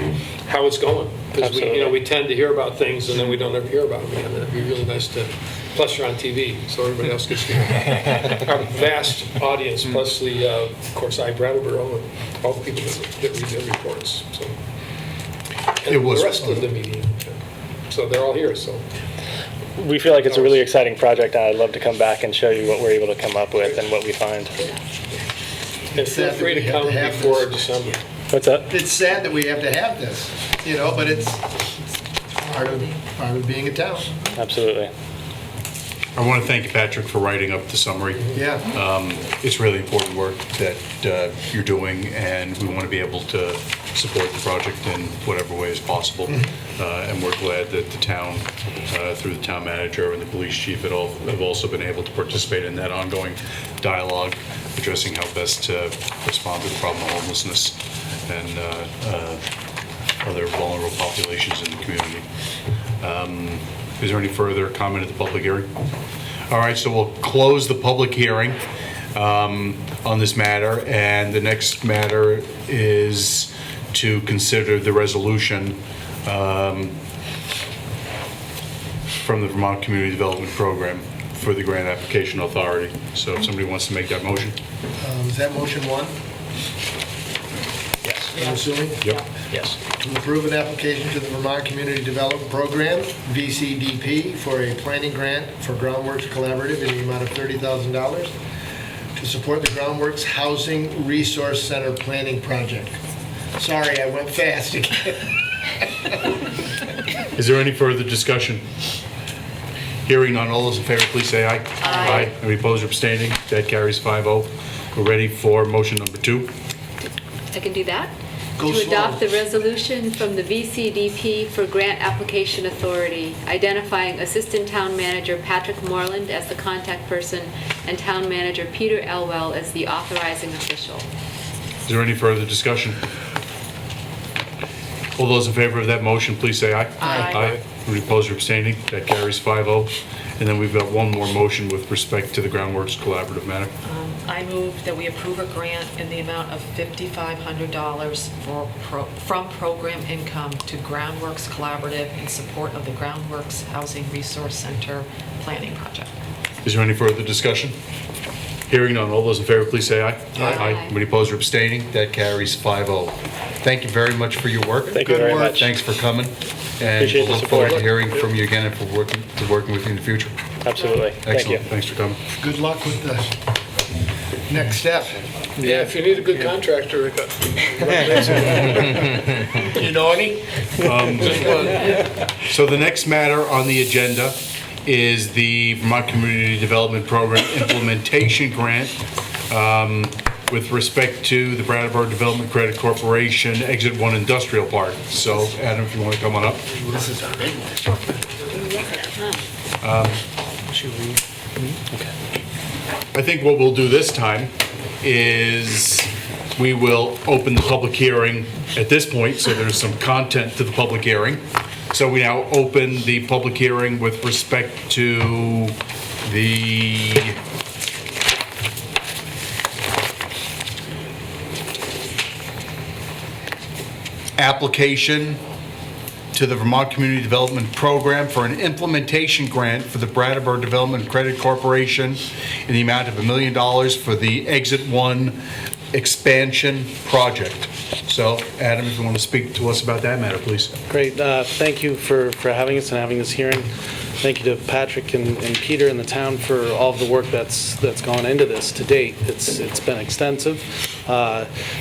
how it's going. Because we tend to hear about things and then we don't ever hear about them again. It'd be really nice to, plus you're on TV, so everybody else gets to hear. Our vast audience, plus the, of course, Brattleboro and all the people that read their reports, so. And It was the rest of the media. So they're all here, so. We feel like it's a really exciting project, and I'd love to come back and show you what we're able to come up with and what we find. And feel free to come before December. What's that? It's sad that we have to have this, but it's part of being a town. Absolutely. I want to thank you, Patrick, for writing up the summary. Yeah. It's really important work that you're doing, and we want to be able to support the project in whatever way is possible. And we're glad that the town, through the town manager and the police chief, have also been able to participate in that ongoing dialogue, addressing how best to respond to the problem of homelessness and other vulnerable populations in the community. Is there any further comment at the public hearing? All right, so we'll close the public hearing on this matter, and the next matter is to consider the resolution from the Vermont Community Development Program for the Grant Application Authority. So if somebody wants to make that motion? Is that motion one? Yes. I'm assuming? Yep. Yes. To approve an application to the Vermont Community Development Program, VCDP, for a planning grant for Groundworks Collaborative in the amount of $30,000 to support the Groundworks Housing Resource Center Planning Project. Sorry, I went fast again. Is there any further discussion? Hearing none, all those in favor, please say aye. Aye. Any opposed or abstaining? That carries 5-0. We're ready for motion number 2. I can do that. Go To adopt slow. the resolution from the VCDP for Grant Application Authority, identifying Assistant Town Manager Patrick Moreland as the contact person and Town Manager Peter Elwell as the authorizing official. Is there any further discussion? All those in favor of that motion, please say aye. Aye. Any opposed or abstaining? That carries 5-0. And then we've got one more motion with respect to the Groundworks Collaborative matter. I move that we approve a grant in the amount of $5,500 from program income to Groundworks Collaborative in support of the Groundworks Housing Resource Center Planning Project. Is there any further discussion? Hearing none, all those in favor, please say aye. Aye. Any opposed or abstaining? That carries 5-0. Thank you very much for your work. Thank you very work. much. Thanks for coming. And Appreciate we'll the look forward to support. hearing from you again and for working with you in the future. Absolutely. Thank you. Excellent. Thanks for coming. Good luck with the next step. Yeah, if you need a good contractor, You know any? just one. So the next matter on the agenda is the Vermont Community Development Program Implementation Grant with respect to the Brattleboro Development Credit Corporation Exit 1 Industrial Park. So Adam, if you want to come on up. This is our big one. I think what we'll do this time is we will open the public hearing at this point, so there's some content to the public hearing. So we now open the public hearing with respect to the application to the Vermont Community Development Program for an implementation grant for the Brattleboro Development Credit Corporation in the amount of $1 million for the Exit 1 expansion project. So, Adam, if you want to speak to us about that matter, please. Great. Thank you for having us and having this hearing. Thank you to Patrick and Peter and the town for all of the work that's gone into this to date. It's been extensive,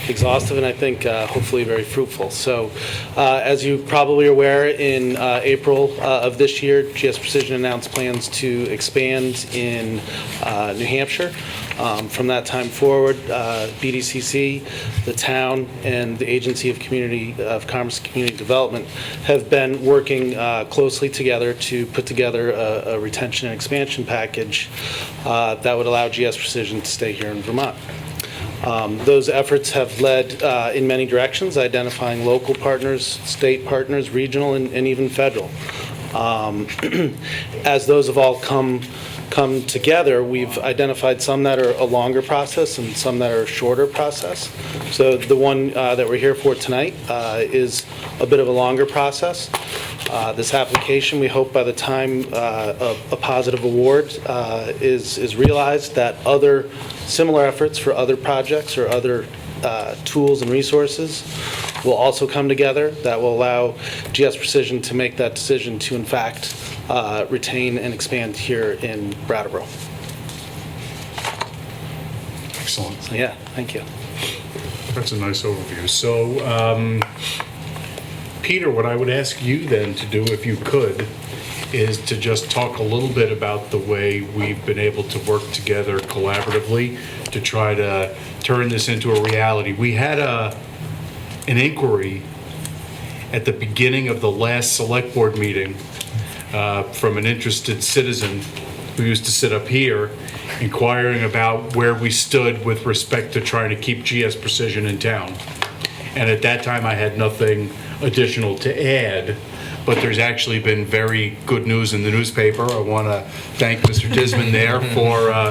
exhaustive, and I think hopefully very fruitful. So, as you probably are aware, in April of this year, GS Precision announced plans to expand in New Hampshire. From that time forward, BDCC, the town, and the Agency of Commerce and Community Development have been working closely together to put together a retention and expansion package that would allow GS Precision to stay here in Vermont. Those efforts have led in many directions, identifying local partners, state partners, regional, and even federal. As those have all come together, we've identified some that are a longer process and some that are a shorter process. So the one that we're here for tonight is a bit of a longer process. This application, we hope by the time a positive award is realized, that other similar efforts for other projects or other tools and resources will also come together that will allow GS Precision to make that decision to, in fact, retain and expand here in Brattleboro. Excellent. So, yeah, thank you. That's a nice overview. So, Peter, what I would ask you then to do, if you could, is to just talk a little bit about the way we've been able to work together collaboratively to try to turn this into a reality. We had an inquiry at the beginning of the last select board meeting from an interested citizen who used to sit up here, inquiring about where we stood with respect to trying to keep GS Precision in town. And at that time, I had nothing additional to add, but there's actually been very good news in the newspaper. I want to thank Mr. Disman there for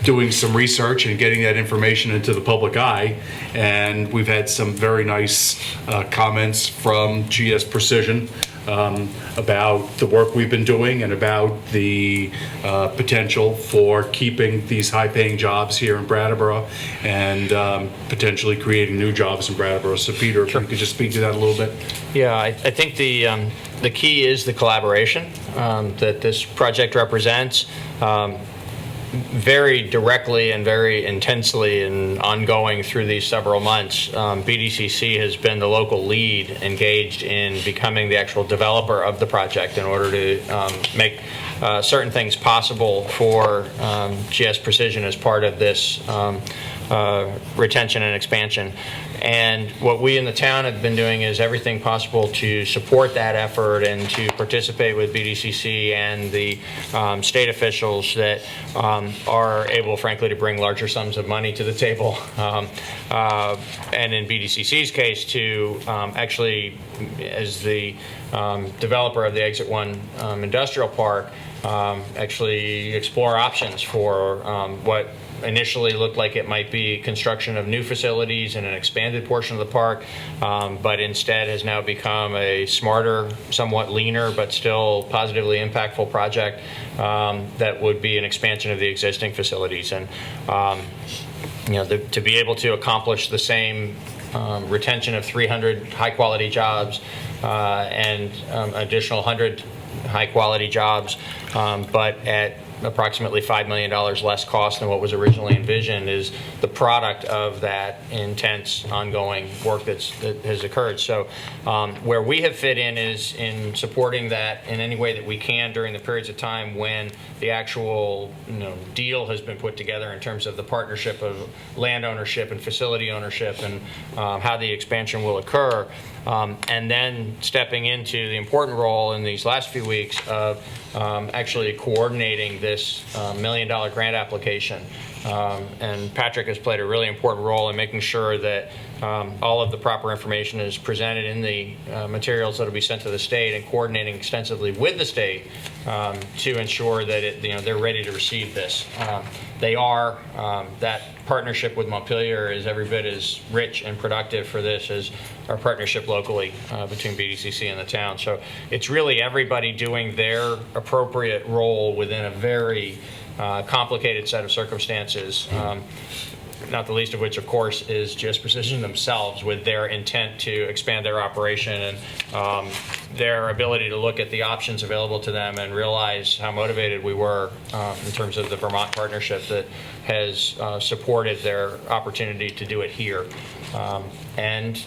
doing some research and getting that information into the public eye. And we've had some very nice comments from GS Precision about the work we've been doing and about the potential for keeping these high-paying jobs here in Brattleboro and potentially creating new jobs in Brattleboro. So, Peter, if you could just speak to that a little bit. Yeah, I think the key is the collaboration that this project represents. Very directly and very intensely and ongoing through these several months, BDCC has been the local lead engaged in becoming the actual developer of the project in order to make certain things possible for GS Precision as part of this retention and expansion. And what we in the town have been doing is everything possible to support that effort and to participate with BDCC and the state officials that are able, frankly, to bring larger sums of money to the table. And in BDCC's case, to actually, as the developer of the Exit 1 industrial park, actually explore options for what initially looked like it might be construction of new facilities in an expanded portion of the park, but instead has now become a smarter, somewhat leaner, but still positively impactful project that would be an expansion of the existing facilities. And to be able to accomplish the same retention of 300 high-quality jobs and additional 100 high-quality jobs, but at approximately $5 million less cost than what was originally envisioned, is the product of that intense ongoing work that has occurred. So where we have fit in is in supporting that in any way that we can during the periods of time when the actual deal has been put together in terms of the partnership of land ownership and facility ownership and how the expansion will occur. And then stepping into the important role in these last few weeks of actually coordinating this $1 million grant application And Patrick has played a really important role in making sure that all of the proper information is presented in the materials that will be sent to the state, and coordinating extensively with the state to ensure that they're ready to receive this. They are. That partnership with Montpelier is every bit as rich and productive for this as our partnership locally between BDCC and the town. So it's really everybody doing their appropriate role within a very complicated set of circumstances, not the least of which, of course, is just Precision themselves with their intent to expand their operation and their ability to look at the options available to them and realize how motivated we were in terms of the Vermont partnership that has supported their opportunity to do it here. And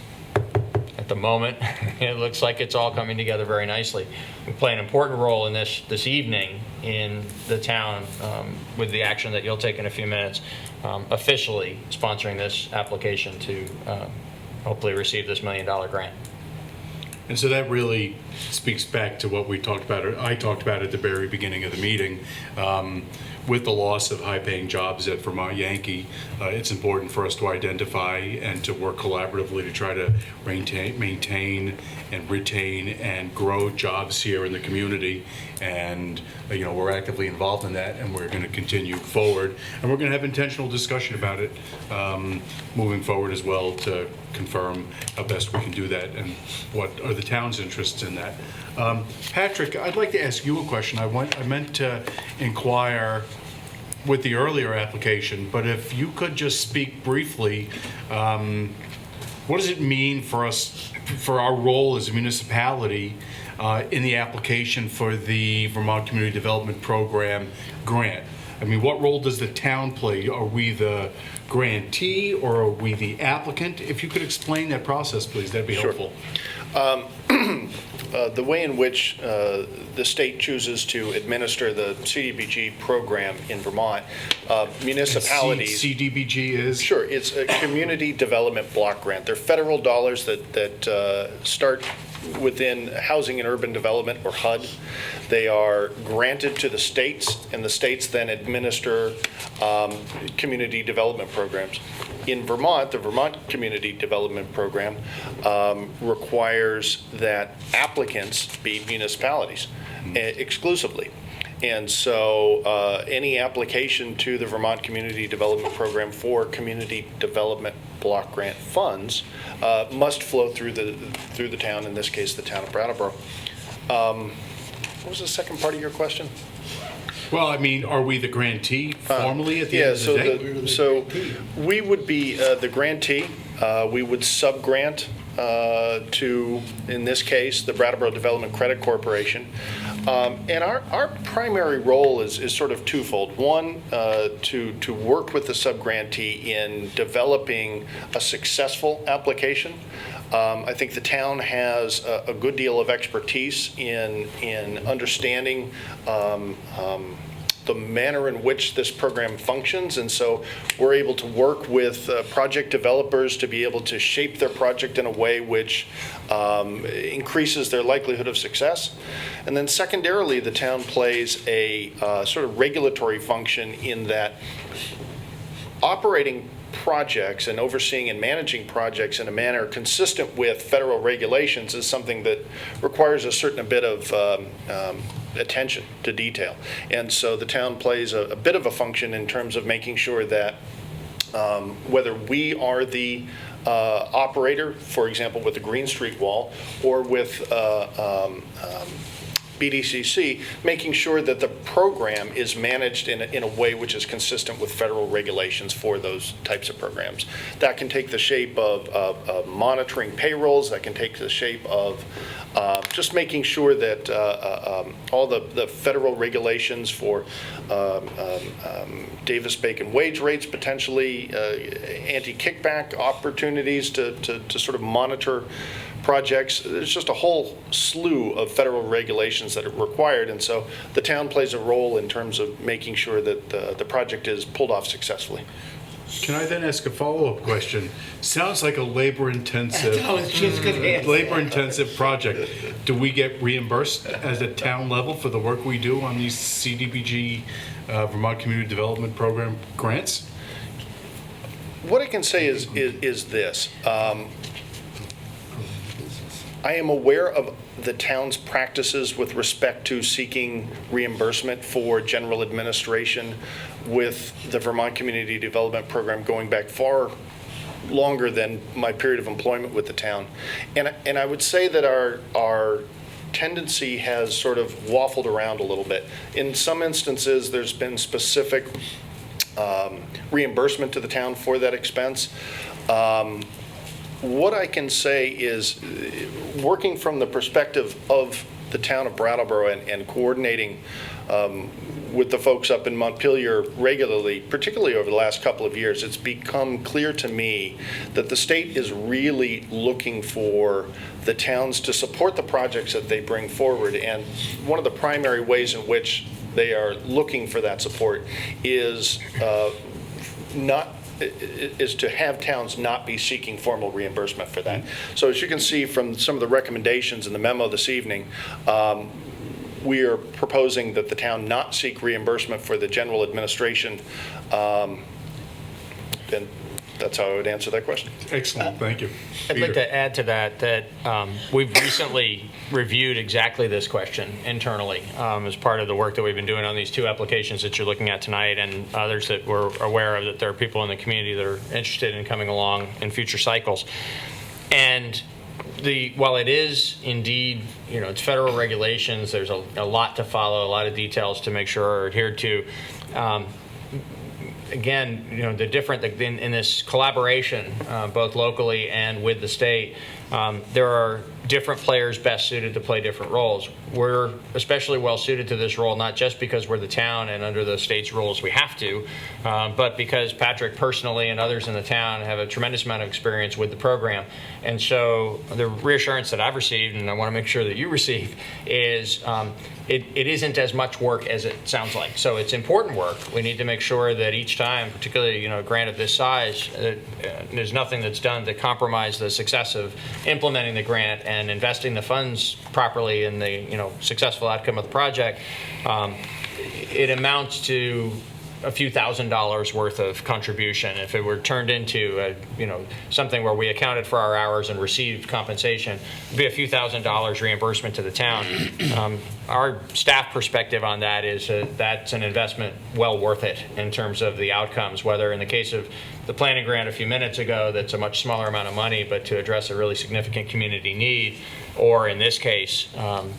at the moment, it looks like it's all coming together very nicely. We play an important role in this evening in the town with the action that you'll take in a few minutes, officially sponsoring this application to hopefully receive this $1 million grant. And so that really speaks back to what we talked about, or I talked about at the very beginning of the meeting. With the loss of high-paying jobs at Vermont Yankee, it's important for us to identify and to work collaboratively to try to maintain and retain and grow jobs here in the community. And we're actively involved in that, and we're going to continue forward. And we're going to have intentional discussion about it moving forward as well, to confirm how best we can do that and what are the town's interests in that. Patrick, I'd like to ask you a question. I meant to inquire with the earlier application, but if you could just speak briefly, what does it mean for us, for our role as a municipality in the application for the Vermont Community Development Program grant? I mean, what role does the town play? Are we the grantee or are we the applicant? If you could explain that process, please, that'd be helpful. The way in which the state chooses to administer the CDBG program in Vermont, municipalities... CDBG is? Sure, it's a Community Development Block Grant. They're federal dollars that start within Housing and Urban Development, or HUD. They are granted to the states, and the states then administer community development programs. In Vermont, the Vermont Community Development Program requires that applicants be municipalities exclusively. And so any application to the Vermont Community Development Program for Community Development Block Grant funds must flow through the town, in this case, the town of Brattleboro. What was the second part of your question? Well, I mean, are we the grantee formally at the end of the day? So we would be the grantee. We would sub-grant to, in this case, the Brattleboro Development Credit Corporation. And our primary role is sort of twofold. One, to work with the sub-grantee in developing a successful application. I think the town has a good deal of expertise in understanding the manner in which this program functions, and so we're able to work with project developers to be able to shape their project in a way which increases their likelihood of success. And then secondarily, the town plays a sort of regulatory function in that operating projects and overseeing and managing projects in a manner consistent with federal regulations is something that requires a certain bit of attention to detail. And so the town plays a bit of a function in terms of making sure that whether we are the operator, for example, with the Green Street Wall, or with BDCC, making sure that the program is managed in a way which is consistent with federal regulations for those types of programs. That can take the shape of monitoring payrolls. That can take the shape of just making sure that all the federal regulations for Davis-Bacon wage rates, potentially anti-kickback opportunities to sort of monitor projects. There's just a whole slew of federal regulations that are required, and so the town plays a role in terms of making sure that the project is pulled off successfully. Can I then ask a follow-up question? Sounds like a labor-intensive, I was just gonna ask that. labor-intensive project. Do we get reimbursed at a town level for the work we do on these CDBG, Vermont Community Development Program grants? What I can say is this. I am aware of the town's practices with respect to seeking reimbursement for general administration with the Vermont Community Development Program going back far longer than my period of employment with the town. And I would say that our tendency has sort of waffled around a little bit. In some instances, there's been specific reimbursement to the town for that expense. What I can say is, working from the perspective of the town of Brattleboro and coordinating with the folks up in Montpelier regularly, particularly over the last couple of years, it's become clear to me that the state is really looking for the towns to support the projects that they bring forward. And one of the primary ways in which they are looking for that support is to have towns not be seeking formal reimbursement for that. So as you can see from some of the recommendations in the memo this evening, we are proposing that the town not seek reimbursement for the general administration. And that's how I would answer that question. Excellent, thank you. I'd like to add to that we've recently reviewed exactly this question internally as part of the work that we've been doing on these two applications that you're looking at tonight, and others that we're aware of, that there are people in the community that are interested in coming along in future cycles. And while it is indeed, it's federal regulations, there's a lot to follow, a lot of details to make sure are adhered to. Again, the different in this collaboration, both locally and with the state, there are different players best suited to play different roles. We're especially well suited to this role, not just because we're the town and under the state's rules we have to, but because Patrick personally and others in the town have a tremendous amount of experience with the program. And so the reassurance that I've received, and I want to make sure that you receive, is it isn't as much work as it sounds like. So it's important work. We need to make sure that each time, particularly a grant of this size, there's nothing that's done to compromise the success of implementing the grant and investing the funds properly in the successful outcome of the project. It amounts to a few $1,000s worth of contribution. If it were turned into something where we accounted for our hours and received compensation, it'd be a few $1,000s reimbursement to the town. Our staff perspective on that is that's an investment well worth it in terms of the outcomes, whether in the case of the planning grant a few minutes ago, that's a much smaller amount of money, but to address a really significant community need, or in this case,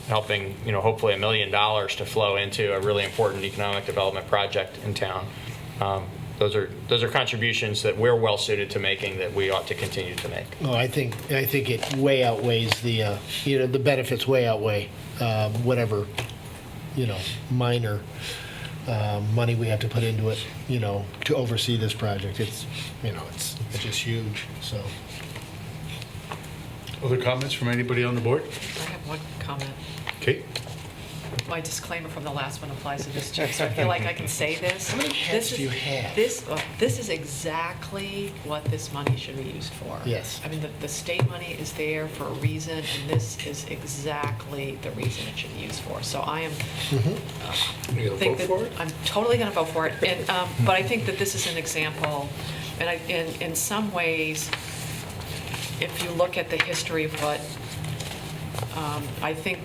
helping hopefully $1 million to flow into a really important economic development project in town. Those are contributions that we're well suited to making, that we ought to continue to make. Well, I think it way outweighs the the benefits way outweigh whatever minor money we have to put into it to oversee this project. It's it's just huge. So Other comments from anybody on the board? I have one comment. Kate? My disclaimer from the last one applies to this too, so I feel like I can say this. How many hats do you have? This is exactly what this money should be used for. Yes. I mean, the state money is there for a reason, and this is exactly the reason it should be used for. So I am, You gonna vote for it? I'm totally going to vote for it. And, but I think that this is an example, and in some ways, if you look at the history of what, I think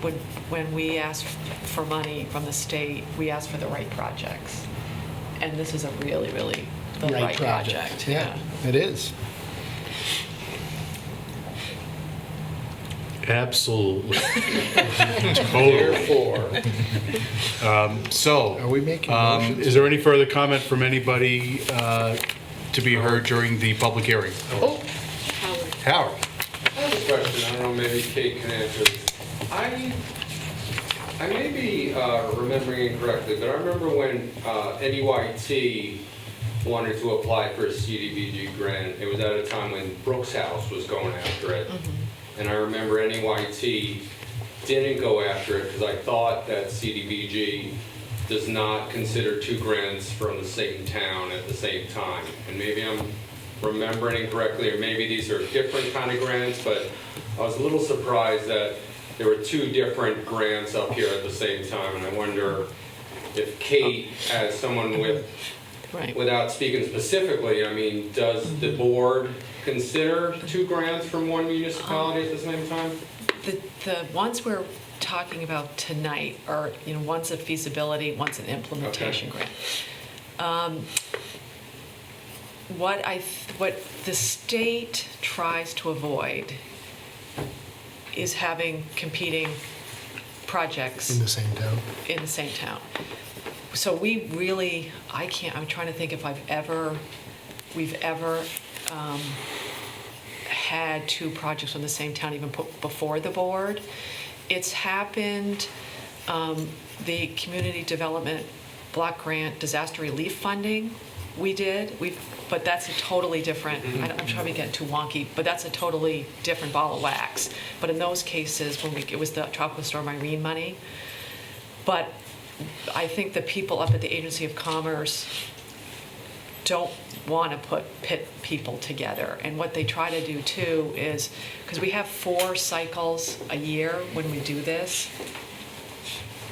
when we ask for money from the state, we ask for the right projects. And this is a really, really the right project. Yeah, it is. Absolutely. Totally. So, Are we making motions? is there any further comment from anybody to be heard during the public hearing? Howard. Howard? I have a question, I don't know, maybe Kate can answer this. I may be remembering incorrectly, but I remember when NEYT wanted to apply for a CDBG grant, it was at a time when Brooks House was going after it. And I remember NEYT didn't go after it because I thought that CDBG does not consider 2 grants from the same town at the same time. And maybe I'm remembering incorrectly, or maybe these are different kind of grants, but I was a little surprised that there were 2 different grants up here at the same time, and I wonder if Kate, as someone with, Right. without speaking specifically, I mean, does the board consider 2 grants from one municipality at the same time? The ones we're talking about tonight are, one's a feasibility, one's an implementation grant. What the state tries to avoid is having competing projects In the same town. in the same town. So we really, I'm trying to think if we've ever had 2 projects from the same town even put before the board. It's happened, the community development block grant disaster relief funding but that's a totally different, I'm probably getting too wonky, but that's a totally different ball of wax. But in those cases, it was the Tropical Storm Irene money. But I think the people up at the Agency of Commerce don't want to pit people together. And what they try to do too is, because we have 4 cycles a year when we do this,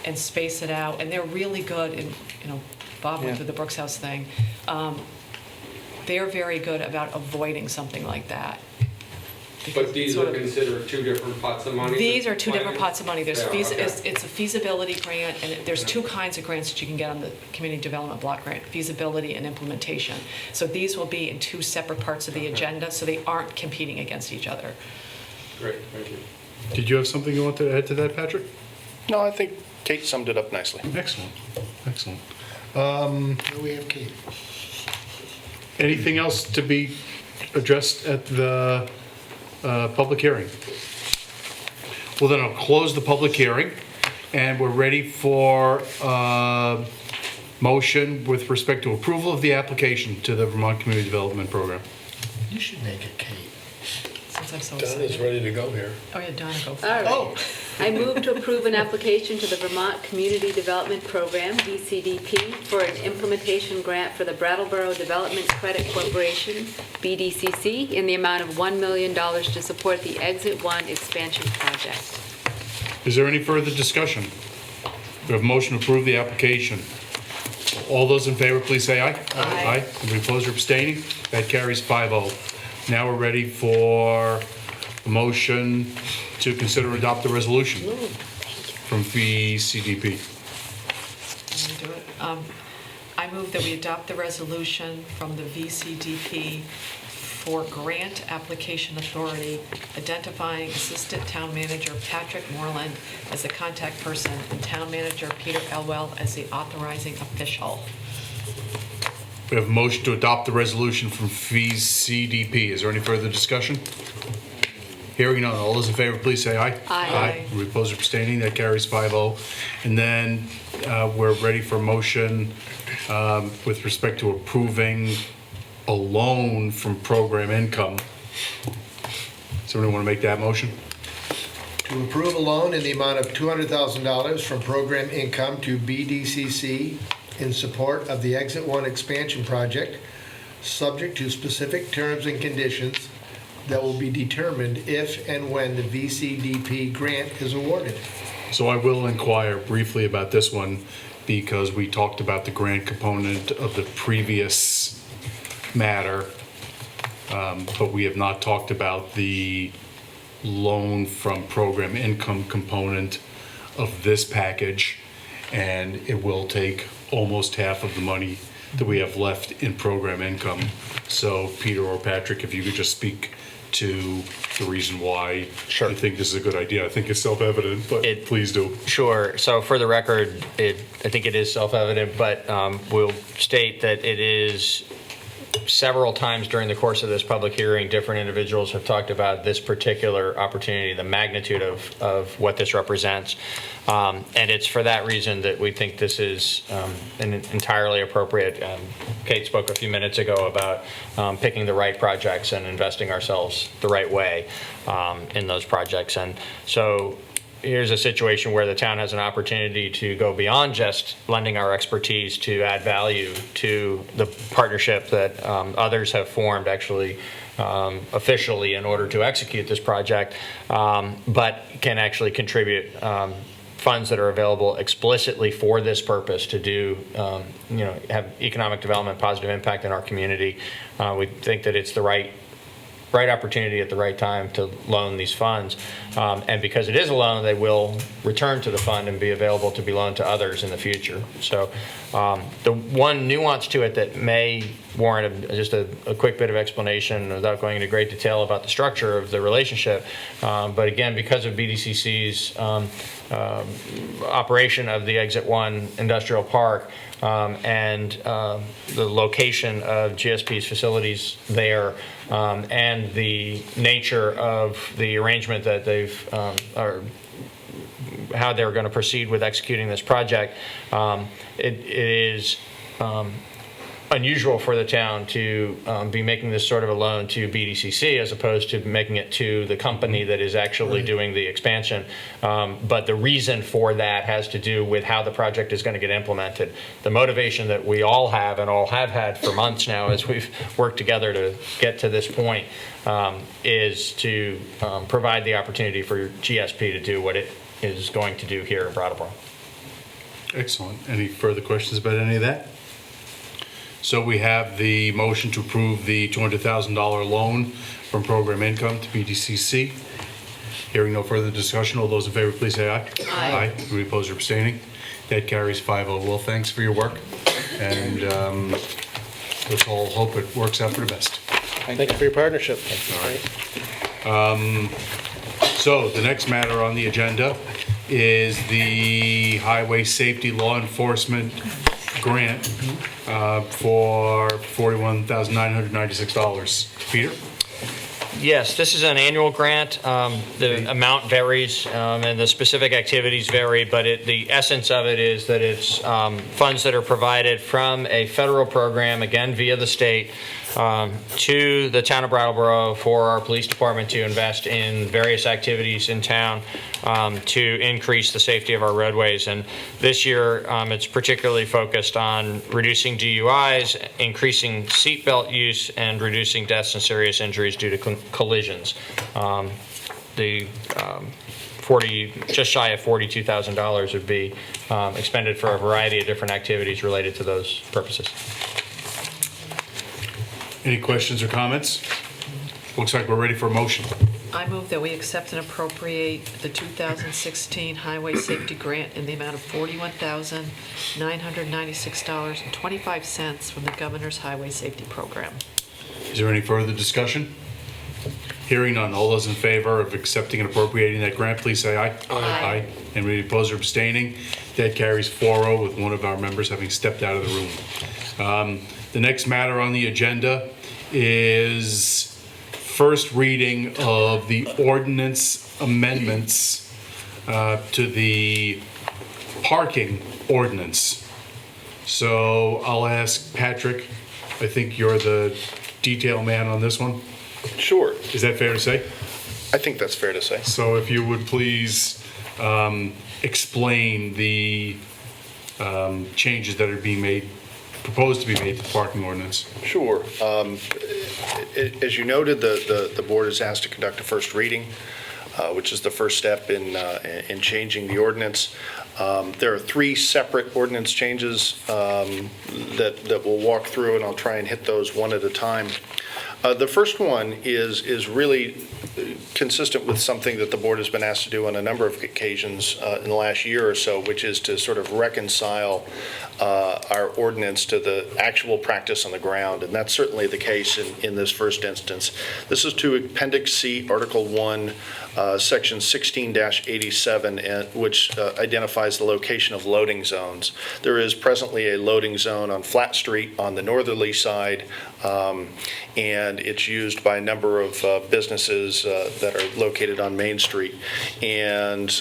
and space it out, and they're really good in, Bob went through the Brooks House thing. They're very good about avoiding something like that. But these are considered 2 different pots of money? These are 2 different pots of money. There's Yeah, okay. it's a feasibility grant, and there's 2 kinds of grants that you can get on the community development block grant: feasibility and implementation. So these will be in 2 separate parts of the agenda, so they aren't competing against each other. Great, thank you. Did you have something you want to add to that, Patrick? No, I think Kate summed it up nicely. Excellent, excellent. We have Kate. Anything else to be addressed at the public hearing? Well, then I'll close the public hearing, and we're ready for motion with respect to approval of the application to the Vermont Community Development Program. You should make it Kate. Since I'm so Donna's excited. ready to go here. Oh yeah, Donna, go for All it. right. Oh. I move to approve an application to the Vermont Community Development Program, VCDP, for an implementation grant for the Brattleboro Development Credit Corporation, BDCC, in the amount of $1 million to support the Exit 1 expansion project. Is there any further discussion? We have a motion to approve the application. All those in favor, please say aye. Aye. Anybody opposed or abstaining? That carries 5-0. Now we're ready for a motion to consider and adopt the resolution from VCDP. Can we do it? I move that we adopt the resolution from the VCDP for grant application authority, identifying Assistant Town Manager Patrick Moreland as the contact person and Town Manager Peter Elwell as the authorizing official. We have a motion to adopt the resolution from VCDP. Is there any further discussion? Hearing none, all those in favor, please say aye. Aye. Aye. Opposed or abstaining, that carries 5-0. And then we're ready for motion with respect to approving a loan from program income. Somebody want to make that motion? To approve a loan in the amount of $200,000 from program income to BDCC in support of the Exit 1 expansion project, subject to specific terms and conditions that will be determined if and when the VCDP grant is awarded. So I will inquire briefly about this one because we talked about the grant component of the previous matter, but we have not talked about the loan from program income component of this package, and it will take almost half of the money that we have left in program income. So Peter or Patrick, if you could just speak to the reason why you think this is a good idea. I think it's self-evident, but please do. Sure. So for the record, I think it is self-evident, but we'll state that it is several times during the course of this public hearing, different individuals have talked about this particular opportunity, the magnitude of what this represents. And it's for that reason that we think this is an entirely appropriate. Kate spoke a few minutes ago about picking the right projects and investing ourselves the right way in those projects. And so here's a situation where the town has an opportunity to go beyond just lending our expertise to add value to the partnership that others have formed actually officially in order to execute this project, but can actually contribute funds that are available explicitly for this purpose to do, have economic development, positive impact in our community. We think that it's the right opportunity at the right time to loan these funds. And because it is a loan, they will return to the fund and be available to be loaned to others in the future. So the one nuance to it that may warrant just a quick bit of explanation without going into great detail about the structure of the relationship. But again, because of BDCC's operation of the Exit 1 Industrial Park, and the location of GSP's facilities there, and the nature of the arrangement that they've, or how they're going to proceed with executing this project, it is unusual for the town to be making this sort of a loan to BDCC as opposed to making it to the company that is actually doing the expansion. But the reason for that has to do with how the project is going to get implemented. The motivation that we all have and all have had for months now as we've worked together to get to this point is to provide the opportunity for GSP to do what it is going to do here in Brattleboro. Excellent. Any further questions about any of that? So we have the motion to approve the $200,000 loan from program income to BDCC. Hearing no further discussion, all those in favor, please say aye. Aye. Any opposed or abstaining? That carries 5-0. Well, thanks for your work, and let's all hope it works out for the best. Thank you for your partnership. All right. So the next matter on the agenda is the Highway Safety Law Enforcement Grant for $41,996. Peter? Yes, this is an annual grant. The amount varies and the specific activities vary, but the essence of it is that it's funds that are provided from a federal program, again via the state, to the town of Brattleboro for our police department to invest in various activities in town to increase the safety of our roadways. And this year, it's particularly focused on reducing DUIs, increasing seatbelt use, and reducing deaths and serious injuries due to collisions. Just shy of $42,000 would be expended for a variety of different activities related to those purposes. Any questions or comments? Looks like we're ready for a motion. I move that we accept and appropriate the 2016 Highway Safety Grant in the amount of $41,996.25 from the Governor's Highway Safety Program. Is there any further discussion? Hearing none, all those in favor of accepting and appropriating that grant, please say aye. Aye. Any opposed or abstaining? That carries 4-0 with one of our members having stepped out of the room. The next matter on the agenda is first reading of the ordinance amendments to the parking ordinance. So I'll ask Patrick, I think you're the detail man on this one. Sure. Is that fair to say? I think that's fair to say. So if you would please explain the changes that are being made, proposed to be made to the parking ordinance. Sure. As you noted, the board is asked to conduct a first reading, which is the first step in changing the ordinance. There are 3 separate ordinance changes that we'll walk through, and I'll try and hit those one at a time. The first one is really consistent with something that the board has been asked to do on a number of occasions in the last year or so, which is to sort of reconcile our ordinance to the actual practice on the ground, and that's certainly the case in this first instance. This is to Appendix C, Article 1, Section 16-87, which identifies the location of loading zones. There is presently a loading zone on Flat Street on the northerly side, and it's used by a number of businesses that are located on Main Street. And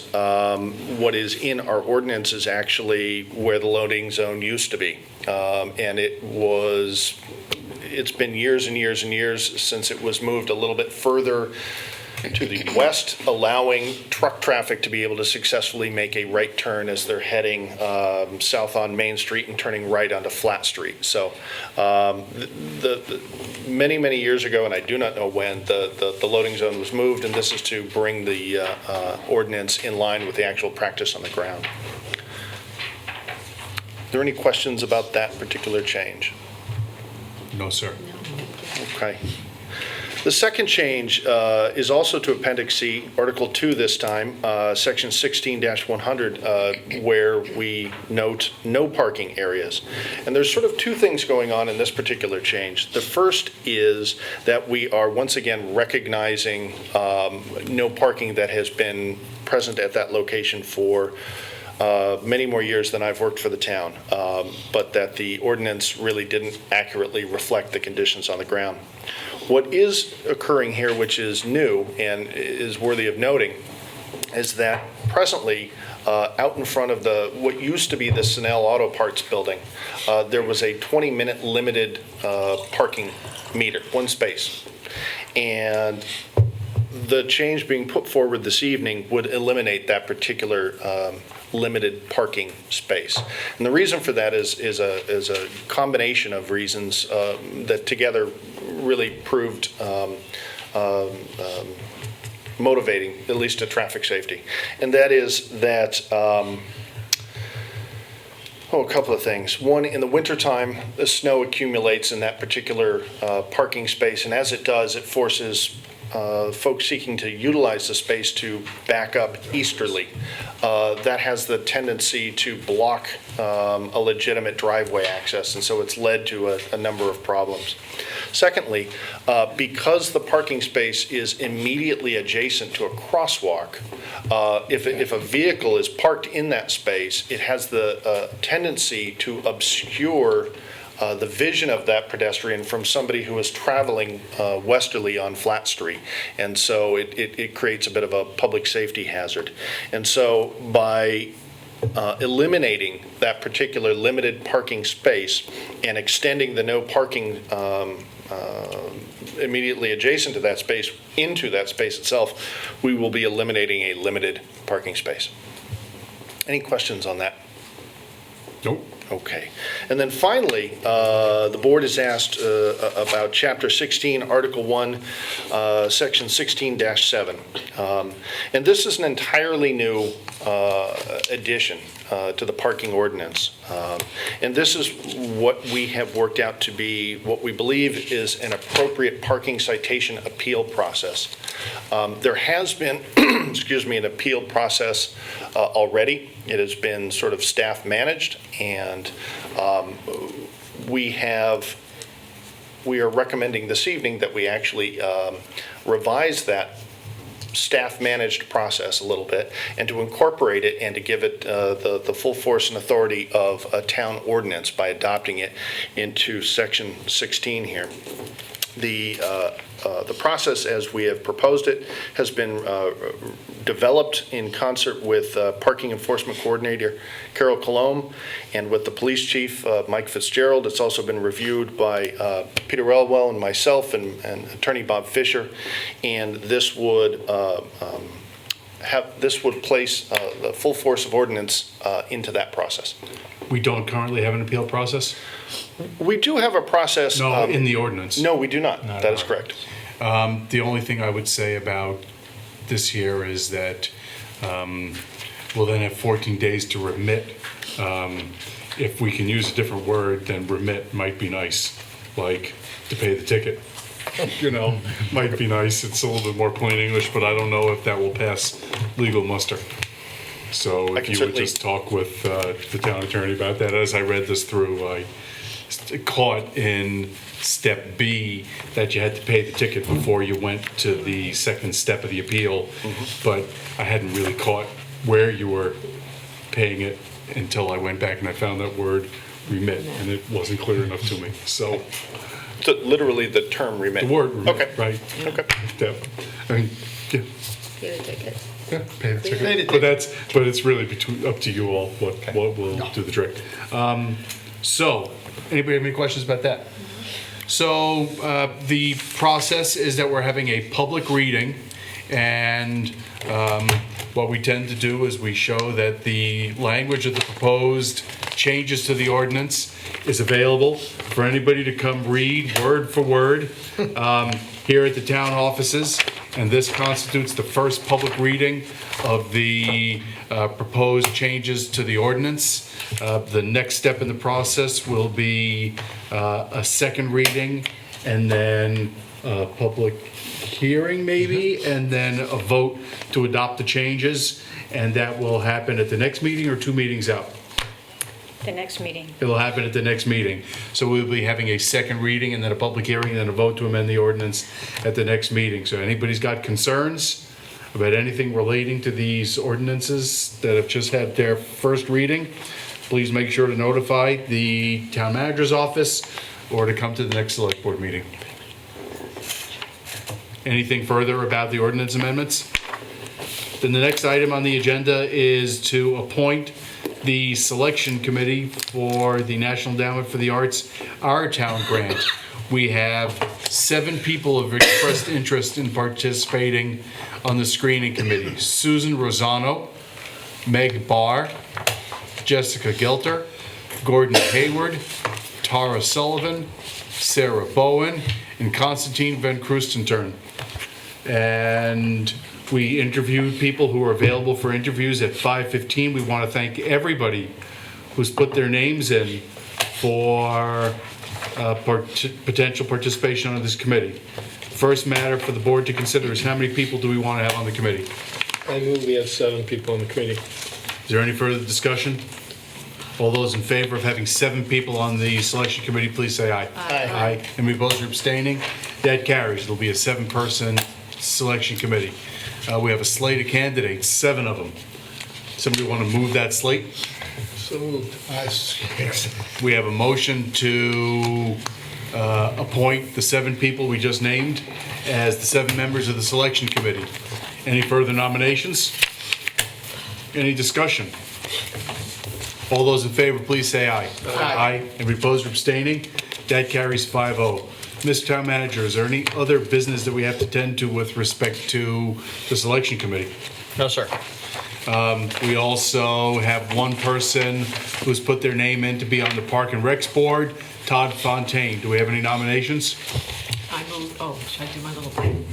what is in our ordinance is actually where the loading zone used to be. And it's been years and years and years since it was moved a little bit further to the west, allowing truck traffic to be able to successfully make a right turn as they're heading south on Main Street and turning right onto Flat Street. So many, many years ago, and I do not know when, the loading zone was moved, and this is to bring the ordinance in line with the actual practice on the ground. Are there any questions about that particular change? No, sir. Okay. The second change is also to Appendix C, Article 2 this time, Section 16-100, where we note no parking areas. And there's sort of two things going on in this particular change. The first is that we are once again recognizing no parking that has been present at that location for many more years than I've worked for the town, but that the ordinance really didn't accurately reflect the conditions on the ground. What is occurring here, which is new and is worthy of noting, is that presently, out in front of what used to be the Snell Auto Parts building, there was a 20-minute limited parking meter, one space. And the change being put forward this evening would eliminate that particular limited parking space. And the reason for that is a combination of reasons that together really proved motivating, at least to traffic safety. And that is that, a couple of things. One, in the wintertime, the snow accumulates in that particular parking space, and as it does, it forces folks seeking to utilize the space to back up easterly. That has the tendency to block a legitimate driveway access, and so it's led to a number of problems. Secondly, because the parking space is immediately adjacent to a crosswalk, if a vehicle is parked in that space, it has the tendency to obscure the vision of that pedestrian from somebody who is traveling westerly on Flat Street. And so it creates a bit of a public safety hazard. And so by eliminating that particular limited parking space and extending the no parking immediately adjacent to that space into that space itself, we will be eliminating a limited parking space. Any questions on that? Nope. Okay. And then finally, the board is asked about Chapter 16, Article 1, Section 16-7. And this is an entirely new addition to the parking ordinance. And this is what we have worked out to be what we believe is an appropriate parking citation appeal process. There has been, excuse me, an appeal process already. It has been sort of staff managed, and we are recommending this evening that we actually revise that staff-managed process a little bit and to incorporate it and to give it the full force and authority of a town ordinance by adopting it into Section 16 here. The process as we have proposed it has been developed in concert with Parking Enforcement Coordinator Carol Colomb and with the Police Chief Mike Fitzgerald. It's also been reviewed by Peter Elwell and myself and Attorney Bob Fisher, and this would place the full force of ordinance into that process. We don't currently have an appeal process? We do have a process. No, in the ordinance. No, we do not. That is correct. The only thing I would say about this here is that we'll then have 14 days to remit. If we can use a different word, then remit might be nice, like to pay the ticket. Might be nice. It's a little bit more plain English, but I don't know if that will pass legal muster. So if you would just talk with the town attorney about that. As I read this through, I caught in step B that you had to pay the ticket before you went to the second step of the appeal, but I hadn't really caught where you were paying it until I went back and I found that word remit, and it wasn't clear enough to me. So literally the term remit. The word remit, okay. right? Okay. Yeah. I mean, yeah. Pay the ticket. Yeah, pay the ticket. But it's really up to you all what will do the trick. So, anybody have any questions about that? So the process is that we're having a public reading, And what we tend to do is we show that the language of the proposed changes to the ordinance is available for anybody to come read word for word here at the town offices. And this constitutes the first public reading of the proposed changes to the ordinance. The next step in the process will be a second reading and then a public hearing maybe, and then a vote to adopt the changes. And that will happen at the next meeting or 2 meetings out. The next meeting. It will happen at the next meeting. So we'll be having a second reading and then a public hearing and then a vote to amend the ordinance at the next meeting. So anybody's got concerns about anything relating to these ordinances that have just had their first reading, please make sure to notify the town manager's office or to come to the next select board meeting. Anything further about the ordinance amendments? Then the next item on the agenda is to appoint the selection committee for the National Endowment for the Arts Our Town Grant. We have 7 people who have expressed interest in participating on the screening committee. Susan Rosano, Meg Barr, Jessica Gilter, Gordon Hayward, Tara Sullivan, Sarah Bowen, and Constantine Van Krustentern. And we interviewed people who are available for interviews at 5:15. We want to thank everybody who's put their names in for potential participation on this committee. First matter for the board to consider is how many people do we want to have on the committee? I move we have 7 people on the committee. Is there any further discussion? All those in favor of having 7 people on the selection committee, please say aye. Aye. And we opposed or abstaining? That carries. It'll be a 7-person selection committee. We have a slate of candidates, 7 of them. Somebody want to move that slate? So moved. We have a motion to appoint the 7 people we just named as the 7 members of the selection committee. Any further nominations? Any discussion? All those in favor, please say aye. Aye. And opposed or abstaining? That carries 5-0. Mr. Town Manager, is there any other business that we have to tend to with respect to the selection committee? No, sir. We also have 1 person who's put their name in to be on the Park and Recs Board, Todd Fontaine. Do we have any nominations? I move, should I do my little thing?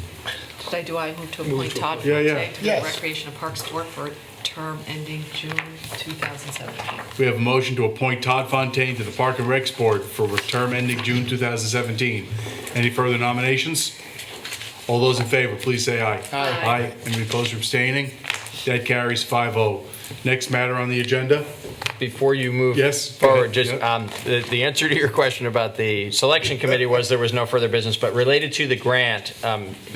I move to appoint Todd Yeah, yeah. Forte to the Yes. Recreation and Parks Board for a term ending June 2017. We have a motion to appoint Todd Fontaine to the Park and Recs Board for a term ending June 2017. Any further nominations? All those in favor, please say aye. Aye. Any opposed or abstaining? That carries 5-0. Next matter on the agenda? Before you move Yes, go forward, ahead. just the answer to your question about the selection committee was there was no further business, but related to the grant,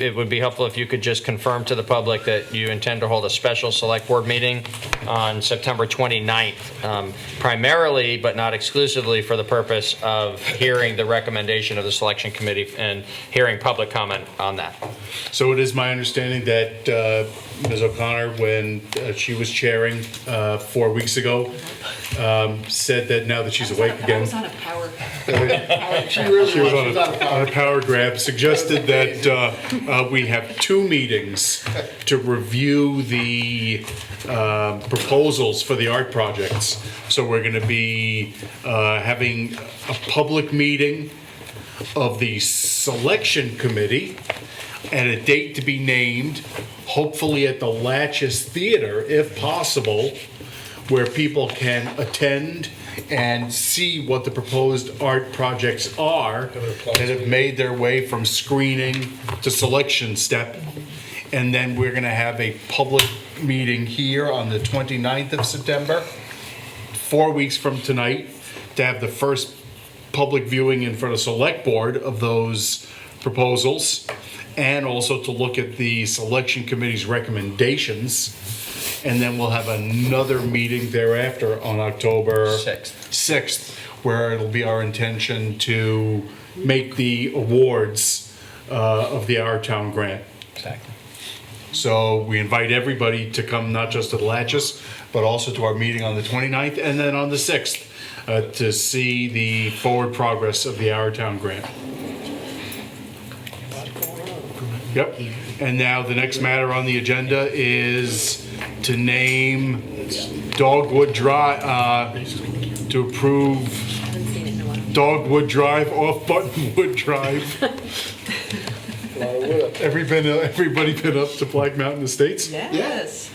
it would be helpful if you could just confirm to the public that you intend to hold a special select board meeting on September 29th, primarily but not exclusively for the purpose of hearing the recommendation of the selection committee and hearing public comment on that. So it is my understanding that Ms. O'Connor, when she was chairing 4 weeks ago, said that now that she's awake I again, was on a power. she was on a power grab, suggested that we have 2 meetings to review the proposals for the art projects. So we're going to be having a public meeting of the selection committee at a date to be named, hopefully at the Latches Theater, if possible, where people can attend and see what the proposed art projects are that have made their way from screening to selection step. And then we're going to have a public meeting here on the 29th of September, 4 weeks from tonight, to have the first public viewing in front of Select Board of those proposals, and also to look at the selection committee's recommendations. And then we'll have another meeting thereafter on October 6th, where it'll be our intention to make the awards of the Our Town Grant. Exactly. So we invite everybody to come, not just to the Latches, but also to our meeting on the 29th and then on the 6th to see the forward progress of the Our Town Grant. Yep. And now the next matter on the agenda is to name Dogwood Drive, to approve Haven't seen it in a while. Dogwood Drive off Buttonwood Drive. A lot of wood up there. Everybody been up to Black Mountain Estates? Yes.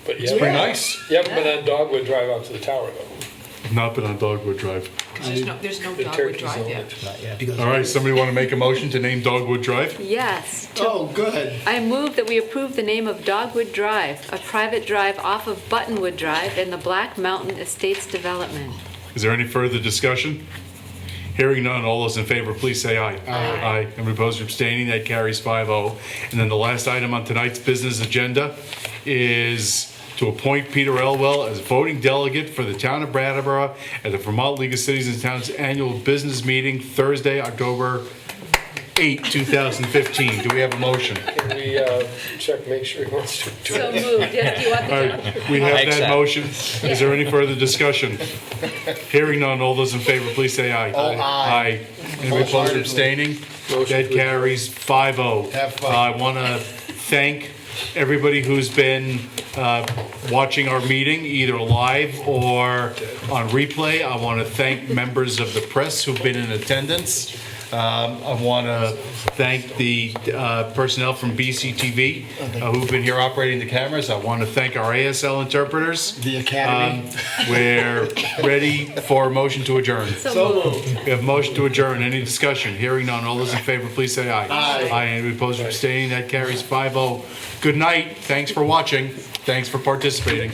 But It's pretty nice. You haven't been on Dogwood Drive out to the tower, though. Not been on Dogwood Drive. There's no The Dogwood turkeys Drive own yet. it. All right, somebody want to make a motion to name Dogwood Drive? Yes. Oh, good. I move that we approve the name of Dogwood Drive, a private drive off of Buttonwood Drive in the Black Mountain Estates development. Is there any further discussion? Hearing none, all those in favor, please say aye. Aye. And opposed or abstaining, that carries 5-0. And then the last item on tonight's business agenda is to appoint Peter Elwell as voting delegate for the town of Brattleboro at the Vermont League of Cities and Towns annual business meeting Thursday, October 8, 2015. Do we have a motion? Can we check, make sure he wants to do So it? moved. Yes, do you want the All job? right, we have that Accept. motion. Is there any further discussion? Hearing none, all those in favor, please say aye. Oh, aye. Aye. Anybody opposed or abstaining? That carries 5-0. Have fun. I want to thank everybody who's been watching our meeting, either live or on replay. I want to thank members of the press who've been in attendance. I want to thank the personnel from BCTV who've been here operating the cameras. I want to thank our ASL interpreters. The Academy. We're ready for a motion to adjourn. So moved. We have a motion to adjourn. Any discussion? Hearing none. All those in favor, please say aye. Aye. Any opposed or abstaining? That carries 5-0. Good night. Thanks for watching. Thanks for participating.